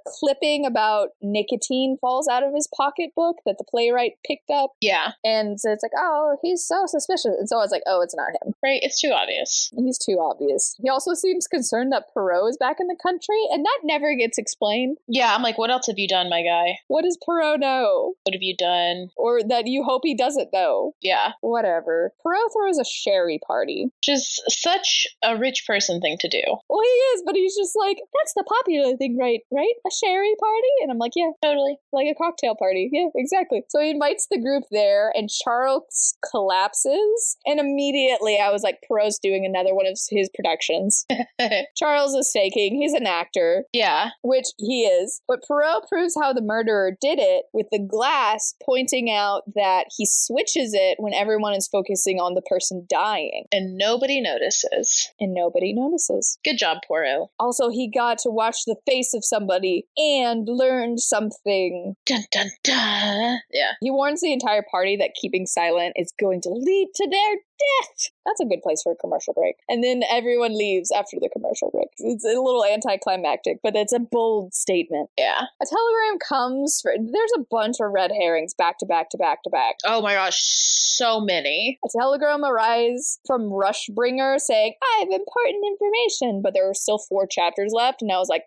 clipping about nicotine falls out of his pocketbook that the playwright picked up. Yeah. And so it's like, oh, he's so suspicious. And so I was like, oh, it's not him. Right? It's too obvious. He's too obvious. He also seems concerned that Poirot is back in the country, and that never gets explained. Yeah, I'm like, what else have you done, my guy? What does Poirot know? What have you done? Or that you hope he doesn't know. Yeah. Whatever. Poirot throws a sherry party. Which is such a rich person thing to do. Well, he is, but he's just like, that's the popular thing, right? A sherry party? And I'm like, yeah, totally. Like a cocktail party. Yeah, exactly. So he invites the group there, and Charles collapses. And immediately I was like, Poirot's doing another one of his productions. Charles is faking. He's an actor. Yeah. Which he is. But Poirot proves how the murderer did it with the glass, pointing out that he switches it when everyone is focusing on the person dying. And nobody notices. Good job, Poirot. Also, he got to watch the face of somebody and learned something. Dun, dun, dun. Yeah. He warns the entire party that keeping silent is going to lead to their death. That's a good place for a commercial break. And then everyone leaves after the commercial break. It's a little anticlimactic, but it's a bold statement. Yeah. A telegram comes there's a bunch of red herrings back to back to back to back. Oh my gosh, so many. A telegram arrives from Rushbringer saying, I have important information, but there are still 4 chapters left, and I was like,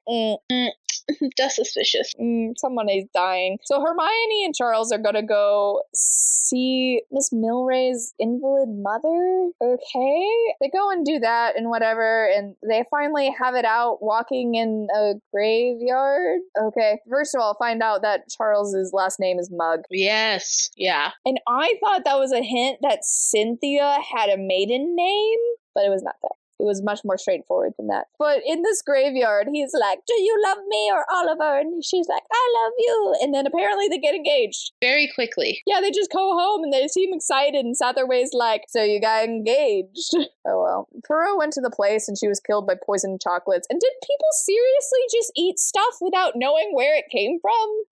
That's suspicious. Someone is dying. So Hermione and Charles are gonna go see Miss Milray's invalid mother. Okay. They go and do that and whatever, and they finally have it out walking in a graveyard. Okay. First of all, find out that Charles's last name is Mugg. Yes. Yeah. And I thought that was a hint that Cynthia had a maiden name, but it was not that. It was much more straightforward than that. But in this graveyard, he's like, do you love me or Oliver? And she's like, I love you. And then apparently they get engaged. Very quickly. Yeah, they just go home and they seem excited, and Satterway's like, so you got engaged. Oh well. Poirot went to the place and she was killed by poisoned chocolates. And did people seriously just eat stuff without knowing where it came from?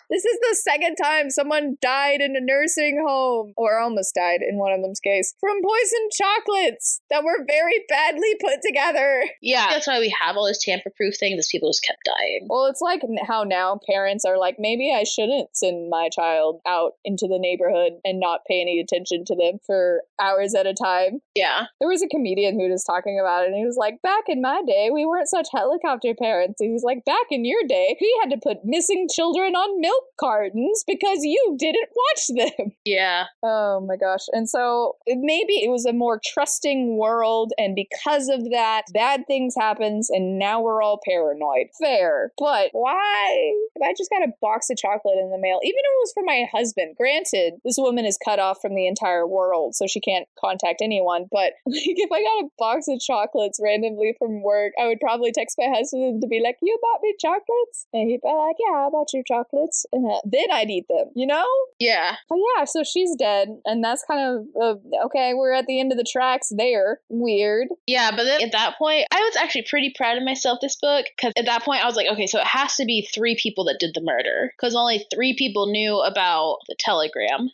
This is the second time someone died in a nursing home, or almost died in one of them's case, from poisoned chocolates that were very badly put together. Yeah, that's why we have all this tamper-proof things, is people just kept dying. Well, it's like how now parents are like, maybe I shouldn't send my child out into the neighborhood and not pay any attention to them for hours at a time. Yeah. There was a comedian who was talking about it, and he was like, back in my day, we weren't such helicopter parents. He was like, back in your day, we had to put missing children on milk cartons because you didn't watch them. Yeah. Oh my gosh. And so maybe it was a more trusting world, and because of that, bad things happens, and now we're all paranoid. Fair. But why? If I just got a box of chocolate in the mail, even if it was for my husband, granted, this woman is cut off from the entire world, so she can't contact anyone, but if I got a box of chocolates randomly from work, I would probably text my husband to be like, you bought me chocolates? And he'd be like, yeah, I bought you chocolates. And then I'd eat them, you know? Yeah. But yeah, so she's dead, and that's kind of, okay, we're at the end of the tracks there. Weird. Yeah, but then at that point, I was actually pretty proud of myself this book, because at that point I was like, okay, so it has to be 3 people that did the murder, because only 3 people knew about the telegram.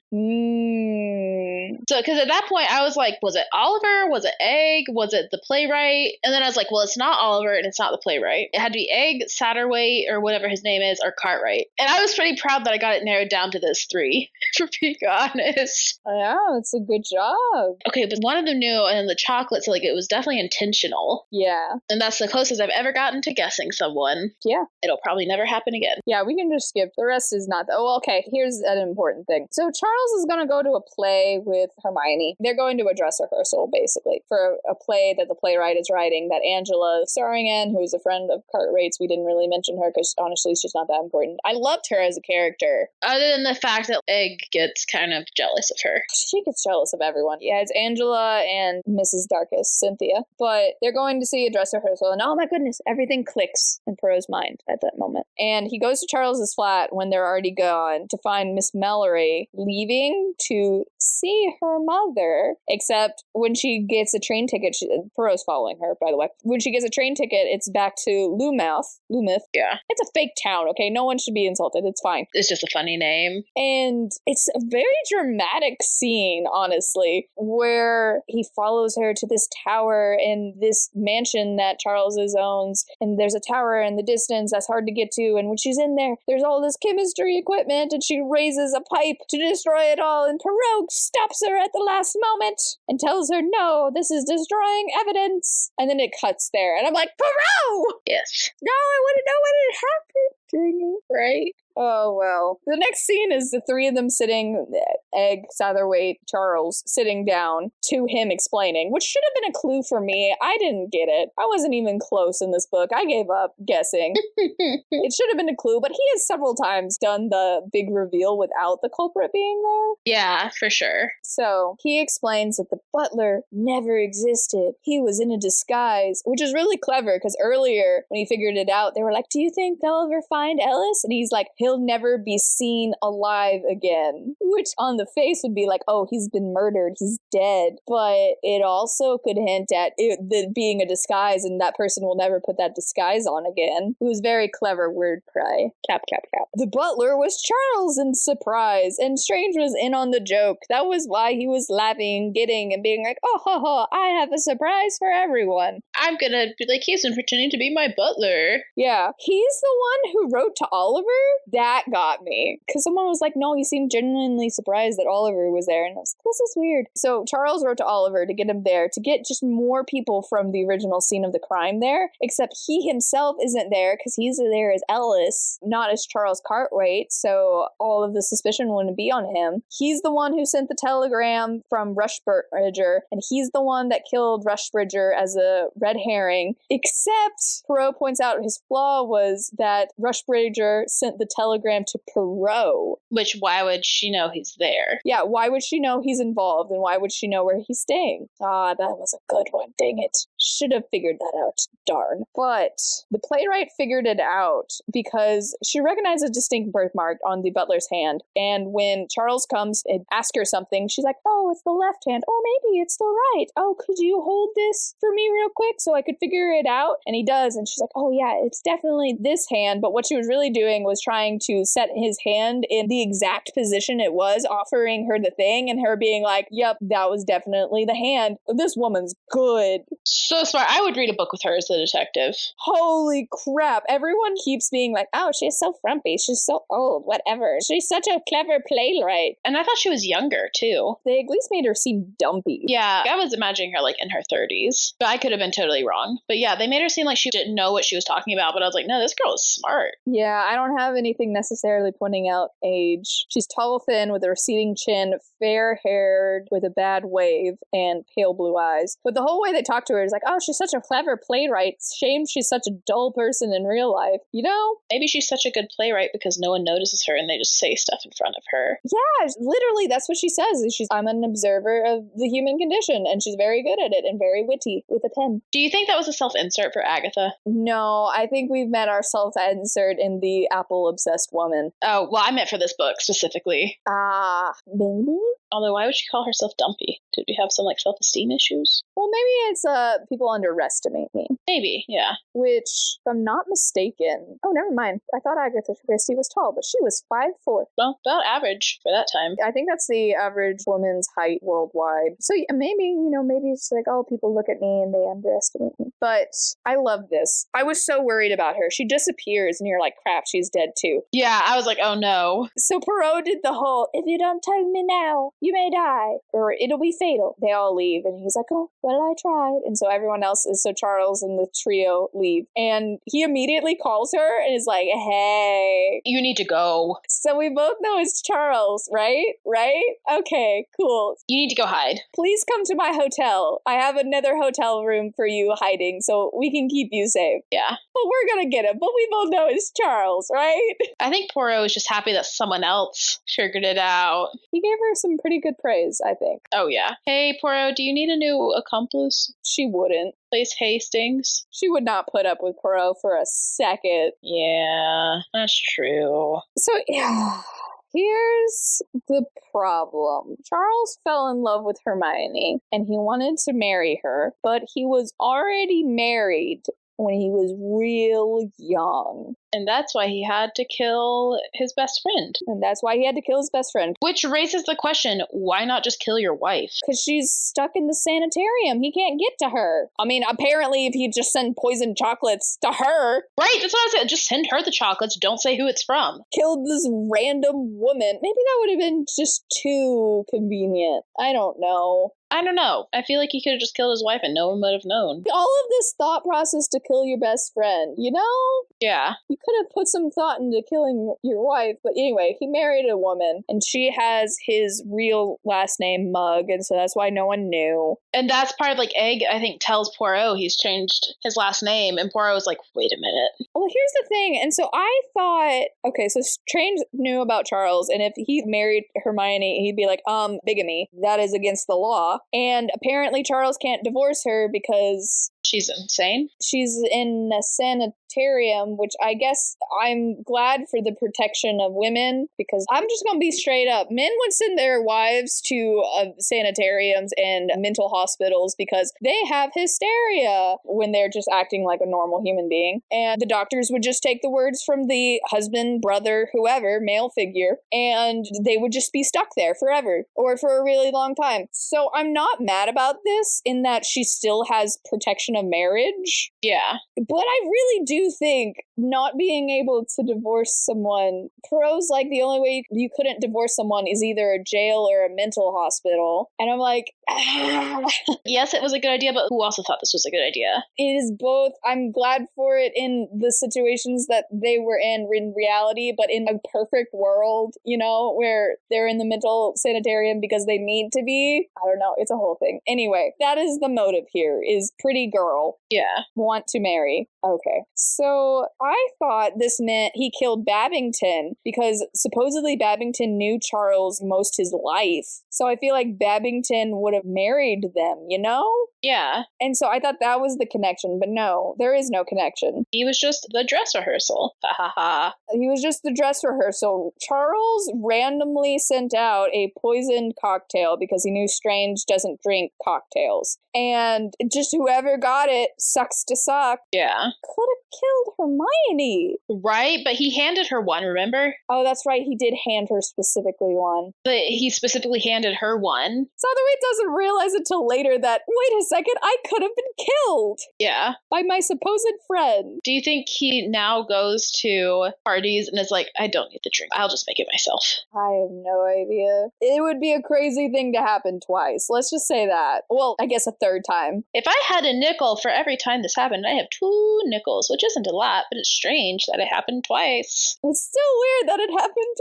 So, because at that point I was like, was it Oliver? Was it Egg? Was it the playwright? And then I was like, well, it's not Oliver and it's not the playwright. It had to be Egg, Satterway, or whatever his name is, or Cartwright. And I was pretty proud that I got it narrowed down to those 3, for being honest. Yeah, it's a good job. Okay, but one of them knew, and then the chocolates, like, it was definitely intentional. Yeah. And that's the closest I've ever gotten to guessing someone. Yeah. It'll probably never happen again. Yeah, we can just skip. The rest is not. Oh, okay, here's an important thing. So Charles is going to go to a play with Hermione. They're going to a dress rehearsal, basically, for a play that the playwright is writing that Angela is starring in, who's a friend of Cartwright's. We didn't really mention her because, honestly, she's not that important. I loved her as a character. Other than the fact that Egg gets kind of jealous of her. She gets jealous of everyone. Yeah, it's Angela and Mrs. Darkus, Cynthia. But they're going to see a dress rehearsal, and oh my goodness, everything clicks in Poirot's mind at that moment. And he goes to Charles's flat when they're already gone to find Miss Mallory leaving to see her mother, except when she gets a train ticket, Poirot's following her, by the way. When she gets a train ticket, it's back to Lumouth. Yeah. It's a fake town, okay? No one should be insulted. It's fine. It's just a funny name. And it's a very dramatic scene, honestly, where he follows her to this tower in this mansion that Charles owns. And there's a tower in the distance that's hard to get to. And when she's in there, there's all this chemistry equipment, and she raises a pipe to destroy it all. And Poirot stops her at the last moment and tells her, no, this is destroying evidence. And then it cuts there. And I'm like, Poirot! Yes. No, I want to know what had happened. Dang it. Right? Oh, well. The next scene is the 3 of them sitting, Egg, Satterway, Charles, sitting down to him explaining, which should have been a clue for me. I didn't get it. I wasn't even close in this book. I gave up guessing. It should have been a clue, but he has several times done the big reveal without the culprit being there. Yeah, for sure. So he explains that the butler never existed. He was in a disguise, which is really clever because earlier when he figured it out, they were like, do you think they'll ever find Ellis? And he's like, he'll never be seen alive again, which on the face would be like, oh, he's been murdered, he's dead. But it also could hint at it being a disguise, and that person will never put that disguise on again. It was very clever word play. Cap, cap, cap. The butler was Charles in surprise, and Strange was in on the joke. That was why he was laughing, getting, and being like, oh, ho, ho, I have a surprise for everyone. I'm gonna be like, he's been pretending to be my butler. Yeah. He's the one who wrote to Oliver? That got me. Because someone was like, no, he seemed genuinely surprised that Oliver was there. And I was like, this is weird. So Charles wrote to Oliver to get him there, to get just more people from the original scene of the crime there. Except he himself isn't there because he's there as Ellis, not as Charles Cartwright. So all of the suspicion wouldn't be on him. He's the one who sent the telegram from Rushbridger. And he's the one that killed Rushbridger as a red herring. Except Poirot points out his flaw was that Rushbridger sent the telegram to Poirot. Which, why would she know he's there? care? Yeah, why would she know he's involved, and why would she know where he's staying? Ah, that was a good one, dang it. Should have figured that out, darn. But the playwright figured it out because she recognized a distinct birthmark on the butler's hand, and when Charles comes and asks her something, she's like, oh, it's the left hand, or maybe it's the right. Oh, could you hold this for me real quick so I could figure it out? And he does, and she's like, oh yeah, it's definitely this hand, but what she was really doing was trying to set his hand in the exact position it was, offering her the thing, and her being like, yep, that was definitely the hand. This woman's good. So smart. I would read a book with her as the detective. Holy crap. Everyone keeps being like, oh, she's so frumpy. She's so old. Whatever. She's such a clever playwright. And I thought she was younger, too. They at least made her seem dumpy. Yeah, I was imagining her, like, in her 30s. But I could have been totally wrong. But yeah, they made her seem like she didn't know what she was talking about. But I was like, no, this girl is smart. Yeah, I don't have anything necessarily pointing out age. She's tall, thin, with a receding chin, fair-haired, with a bad wave, and pale blue eyes. But the whole way they talk to her is like, oh, she's such a clever playwright. Shame she's such a dull person in real life. You know? Maybe she's such a good playwright because no one notices her and they just say stuff in front of her. Yeah, literally, that's what she says. Is I'm an observer of the human condition, and she's very good at it and very witty with a pen. Do you think that was a self-insert for Agatha? No, I think we've met our self-insert in the apple-obsessed woman. Oh, well, I meant for this book specifically. Ah, maybe? Although, why would she call herself dumpy? Did we have some, like, self-esteem issues? Well, maybe it's people underestimate me. Maybe, yeah. Which, if I'm not mistaken... Oh, never mind. I thought Agatha Christie was tall, but she was 5'4". Well, about average for that time. I think that's the average woman's height worldwide. So yeah, maybe it's like, oh, people look at me and they underestimate me. But I love this. I was so worried about her. She disappears and you're like, crap, she's dead too. Yeah, I was like, oh no. So Poirot did the whole, if you don't tell me now, you may die, or it'll be fatal. They all leave, and he's like, oh, well, I tried. And so everyone else so Charles and the trio leave. And he immediately calls her and is like, hey. You need to go. So we both know it's Charles, right? Right? Okay, cool. You need to go hide. Please come to my hotel. I have another hotel room for you hiding, so we can keep you safe. Yeah. But we're gonna get him, but we both know it's Charles, right? I think Poirot was just happy that someone else figured it out. He gave her some pretty good praise, I think. Oh, yeah. Hey, Poirot, do you need a new accomplice? She wouldn't. Place Hastings? She would not put up with Poirot for a second. Yeah, that's true. So, yeah. Here's the problem. Charles fell in love with Hermione, and he wanted to marry her, but he was already married when he was real young. And that's why he had to kill his best friend. And that's why he had to kill his best friend. Which raises the question, why not just kill your wife? Because she's stuck in the sanitarium. He can't get to her. I mean, apparently if you just send poisoned chocolates to her. Right, that's what I said. Just send her the chocolates. Don't say who it's from. Killed this random woman. Maybe that would have been just too convenient. I don't know. I feel like he could have just killed his wife and no one would have known. All of this thought process to kill your best friend, you know? Yeah. You could have put some thought into killing your wife. But anyway, he married a woman, and she has his real last name, Mugg, and so that's why no one knew. And that's part of, like, Egg, I think, tells Poirot he's changed his last name, and Poirot was like, wait a minute. Well, here's the thing, and so I thought, okay, so Strange knew about Charles, and if he married Hermione, he'd be like, bigamy. That is against the law. And apparently Charles can't divorce her because she's insane. She's in a sanitarium, which I guess I'm glad for the protection of women, because I'm just going to be straight up. Men would send their wives to sanitariums and mental hospitals because they have hysteria when they're just acting like a normal human being. And the doctors would just take the words from the husband, brother, whoever, male figure, and they would just be stuck there forever or for a really long time. So I'm not mad about this in that she still has protection of marriage. Yeah. But I really do think not being able to divorce someone, Poirot's like the only way you couldn't divorce someone is either a jail or a mental hospital. And I'm like, Yes, it was a good idea, but who also thought this was a good idea? It is both. I'm glad for it in the situations that they were in reality, but in a perfect world, you know, where they're in the mental sanitarium because they need to be. I don't know. It's a whole thing. Anyway, that is the motive here, is pretty girl. Yeah. Want to marry. Okay. So I thought this meant he killed Babington because supposedly Babington knew Charles most his life. So I feel like Babington would have married them, you know? Yeah. And so I thought that was the connection, but no, there is no connection. He was just the dress rehearsal. Ha ha ha. He was just the dress rehearsal. Charles randomly sent out a poisoned cocktail because he knew Strange doesn't drink cocktails. And just whoever got it sucks to suck. Yeah. Could have killed Hermione. Right, but he handed her one, remember? Oh, that's right. He did hand her specifically one. But he specifically handed her one. Satterwhite doesn't realize until later that, wait a second, I could have been killed. Yeah. By my supposed friend. Do you think he now goes to parties and is like, I don't need the drink. I'll just make it myself? I have no idea. It would be a crazy thing to happen twice. Let's just say that. Well, I guess a third time. If I had a nickel for every time this happened, I have 2 nickels, which isn't a lot, but it's strange that it happened twice. It's still weird that it happened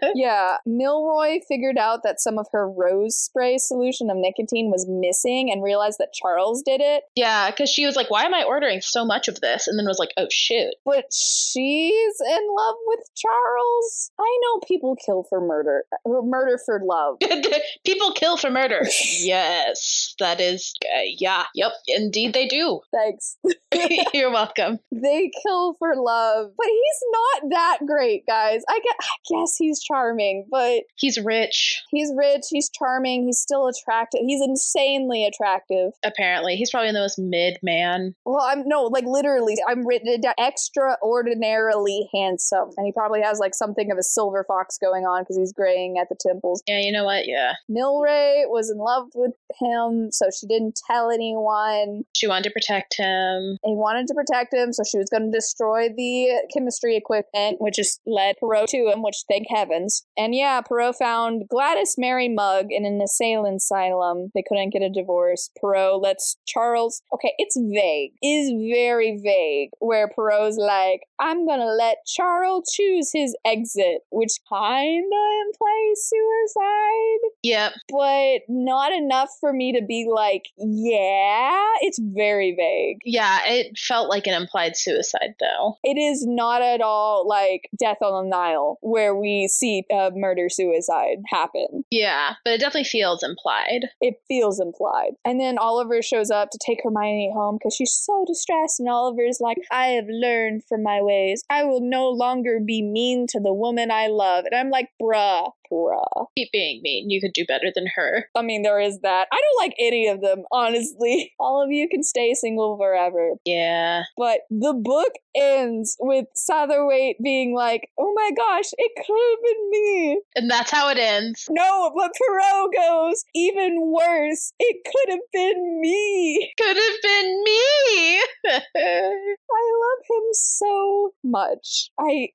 twice. Yeah, Milroy figured out that some of her rose spray solution of nicotine was missing and realized that Charles did it. Yeah, because she was like, why am I ordering so much of this? And then was like, oh, shoot. But she's in love with Charles. I know people kill for murder. Murder for love. People kill for murder. Yes, that is, yeah, yep, indeed they do. Thanks. You're welcome. They kill for love. But he's not that great, guys. I guess he's charming, but... He's rich. He's rich, he's charming, he's still attractive. He's insanely attractive. Apparently. He's probably the most mid-man. Well, literally, I'm written down extraordinarily handsome. And he probably has, like, something of a silver fox going on because he's graying at the temples. Yeah, you know what? Yeah. Milray was in love with him, so she didn't tell anyone. She wanted to protect him. He wanted to protect him, so she was going to destroy the chemistry equipment, which just led Poirot to him, which thank heavens. And yeah, Poirot found Gladys Mary Mugg in an assailant asylum. They couldn't get a divorce. Poirot lets Charles... Okay, it's vague. It is very vague, where Poirot's like, I'm gonna let Charles choose his exit, which kinda implies suicide. Yep. But not enough for me to be like, yeah, it's very vague. Yeah, it felt like an implied suicide, though. It is not at all like Death on the Nile, where we see a murder-suicide happen. Yeah, but it definitely feels implied. It feels implied. And then Oliver shows up to take Hermione home because she's so distressed, and Oliver's like, I have learned from my ways. I will no longer be mean to the woman I love. And I'm like, bruh. Keep being mean. You could do better than her. I mean, there is that. I don't like any of them, honestly. All of you can stay single forever. Yeah. But the book ends with Satterwhite being like, oh my gosh, it could have been me. And that's how it ends. No, but Poirot goes, even worse, it could have been me. Could have been me. I love him so much. I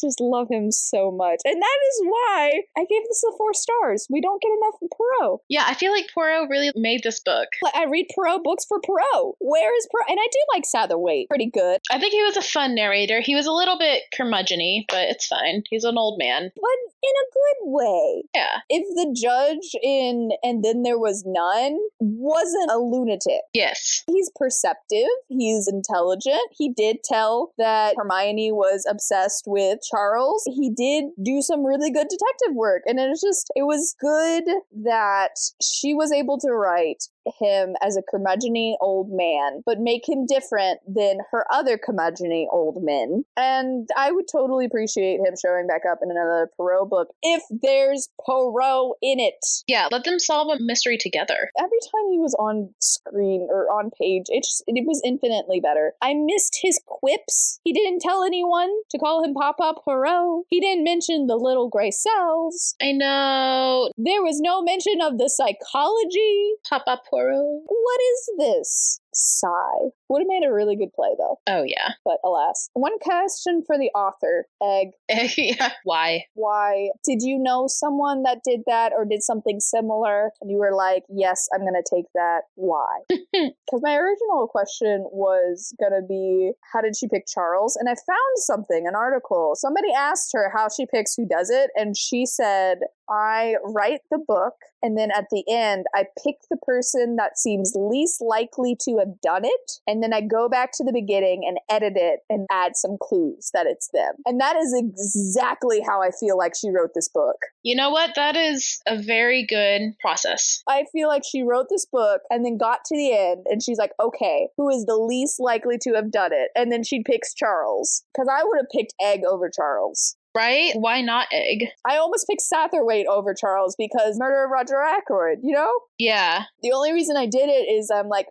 just love him so much. And that is why I gave this a 4 stars. We don't get enough of Poirot. Yeah, I feel like Poirot really made this book. I read Poirot books for Poirot. Where is Poirot? And I do like Satterwhite. Pretty good. I think he was a fun narrator. He was a little bit curmudgeon-y, but it's fine. He's an old man. But in a good way. Yeah. If the judge in And Then There Was None wasn't a lunatic. Yes. He's perceptive. He's intelligent. He did tell that Hermione was obsessed with Charles. He did do some really good detective work. And it was good that she was able to write him as a curmudgeon-y old man, but make him different than her other curmudgeon-y old men. And I would totally appreciate him showing back up in another Poirot book if there's Poirot in it. Yeah, let them solve a mystery together. Every time he was on screen or on page, it was infinitely better. I missed his quips. He didn't tell anyone to call him Papa Poirot. He didn't mention the little gray cells. I know. There was no mention of the psychology. Papa Poirot. What is this? Sigh. Would have made a really good play, though. Oh, yeah. But alas. One question for the author, Egg. Yeah. Why? Why? Did you know someone that did that or did something similar? And you were like, yes, I'm going to take that. Why? Because my original question was going to be, how did she pick Charles? And I found something, an article. Somebody asked her how she picks who does it. And she said, I write the book, and then at the end, I pick the person that seems least likely to have done it, and then I go back to the beginning and edit it and add some clues that it's them. And that is exactly how I feel like she wrote this book. You know what? That is a very good process. I feel like she wrote this book and then got to the end and she's like, okay, who is the least likely to have done it? And then she picks Charles. Because I would have picked Egg over Charles. Right? Why not Egg? I almost picked Satterthwaite over Charles because Murder of Roger Ackroyd, you know? Yeah. The only reason I did it is I'm like,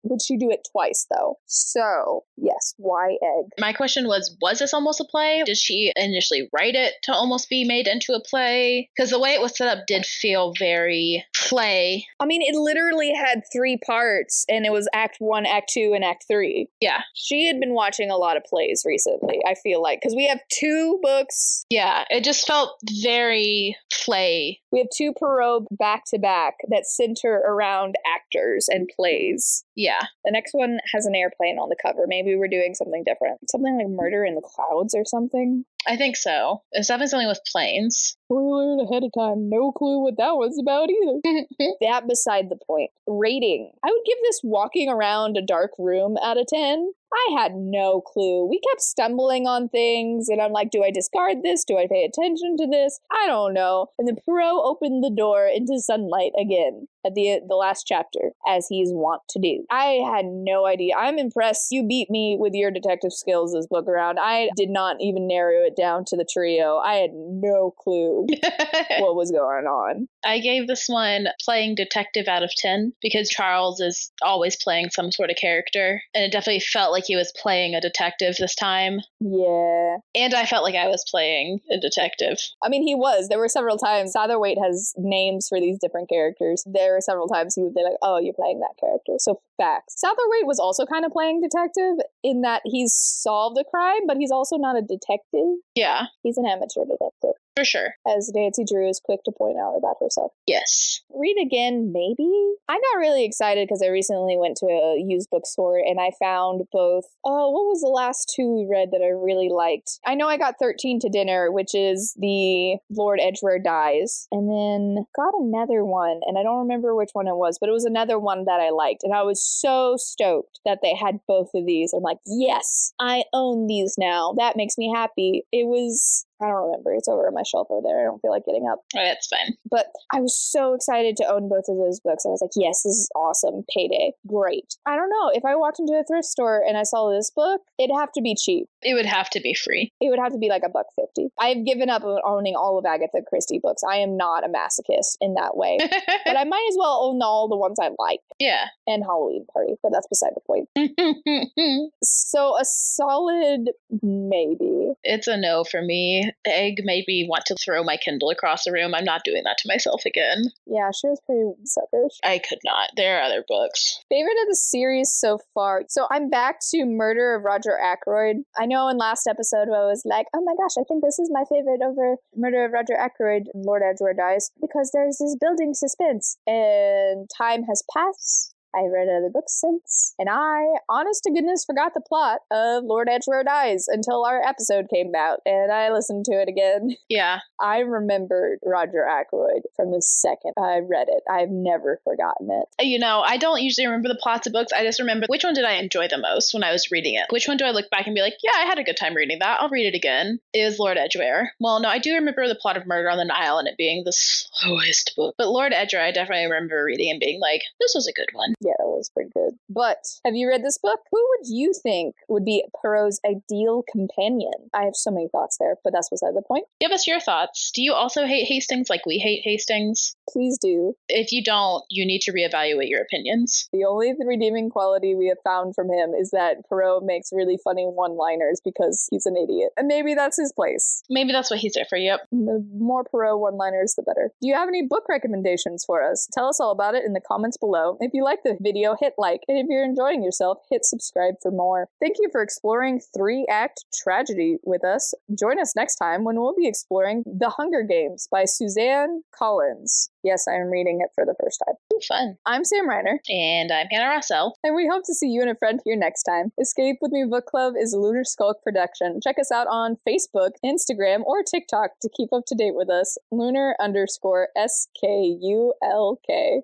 would she do it twice, though? So, yes, why Egg? My question was this almost a play? Did she initially write it to almost be made into a play? Because the way it was set up did feel very play. I mean, it literally had 3 parts, and it was Act 1, Act 2, and Act 3. Yeah. She had been watching a lot of plays recently, I feel like, because we have 2 books. Yeah, it just felt very play. We have 2 Poirot back-to-back that center around actors and plays. Yeah. The next one has an airplane on the cover. Maybe we're doing something different. Something like Murder in the Clouds or something. I think so. It's definitely something with planes. Spoiler ahead of time. No clue what that was about either. That beside the point. Rating. I would give this walking around a dark room out of 10. I had no clue. We kept stumbling on things, and I'm like, do I discard this? Do I pay attention to this? I don't know. And then Poirot opened the door into sunlight again at the last chapter, as he's wont to do. I had no idea. I'm impressed. You beat me with your detective skills this book around. I did not even narrow it down to the trio. I had no clue what was going on. I gave this one playing detective out of 10 because Charles is always playing some sort of character, and it definitely felt like he was playing a detective this time. Yeah. And I felt like I was playing a detective. I mean, he was. There were several times. Satterthwaite has names for these different characters. There were several times he would be like, oh, you're playing that character. So facts. Satterthwaite was also kind of playing detective in that he's solved a crime, but he's also not a detective. Yeah. He's an amateur detective. For sure. As Nancy Drew is quick to point out about herself. Yes. Read again, maybe? I got really excited because I recently went to a used bookstore and I found both, what was the last 2 we read that I really liked? I know I got 13 to dinner, which is the Lord Edgware Dies, and then got another one, and I don't remember which one it was, but it was another one that I liked, and I was so stoked that they had both of these. I'm like, yes, I own these now. That makes me happy. It was... I don't remember. It's over on my shelf over there. I don't feel like getting up. Oh, that's fine. But I was so excited to own both of those books. I was like, yes, this is awesome. Payday. Great. I don't know. If I walked into a thrift store and I saw this book, it'd have to be cheap. It would have to be free. It would have to be like $1.50. I've given up on owning all of Agatha Christie books. I am not a masochist in that way. But I might as well own all the ones I like. Yeah. And Halloween Party. But that's beside the point. So a solid maybe. It's a no for me. Egg made me want to throw my Kindle across the room. I'm not doing that to myself again. Yeah, she was pretty suckerish. I could not. There are other books. Favorite of the series so far. So I'm back to Murder of Roger Ackroyd. I know in last episode I was like, oh my gosh, I think this is my favorite over Murder of Roger Ackroyd, Lord Edgware Dies, because there's this building suspense and time has passed. I've read other books since, and I, honest to goodness, forgot the plot of Lord Edgware Dies until our episode came out, and I listened to it again. Yeah. I remembered Roger Ackroyd from the second I read it. I've never forgotten it. You know, I don't usually remember the plots of books. I just remember which one did I enjoy the most when I was reading it. Which one do I look back and be like, yeah, I had a good time reading that. I'll read it again. It is Lord Edgware. Well, no, I do remember the plot of Murder on the Nile and it being the slowest book. But Lord Edgware, I definitely remember reading and being like, this was a good one. Yeah, it was pretty good. But have you read this book? Who would you think would be Poirot's ideal companion? I have so many thoughts there, but that's beside the point. Give us your thoughts. Do you also hate Hastings like we hate Hastings? Please do. If you don't, you need to reevaluate your opinions. The only redeeming quality we have found from him is that Poirot makes really funny one-liners because he's an idiot. And maybe that's his place. Maybe that's what he's there for, yep. The more Poirot one-liners, the better. Do you have any book recommendations for us? Tell us all about it in the comments below. If you like the video, hit like. And if you're enjoying yourself, hit subscribe for more. Thank you for exploring 3-act tragedy with us. Join us next time when we'll be exploring The Hunger Games by Suzanne Collins. Yes, I am reading it for the first time. Ooh, fun. I'm Sam Reiner. And I'm Hannah Rossell. And we hope to see you and a friend here next time. Escape With Me Book Club is a Lunar Skulk production. Check us out on Facebook, Instagram, or TikTok to keep up to date with us. Lunar_SKULK.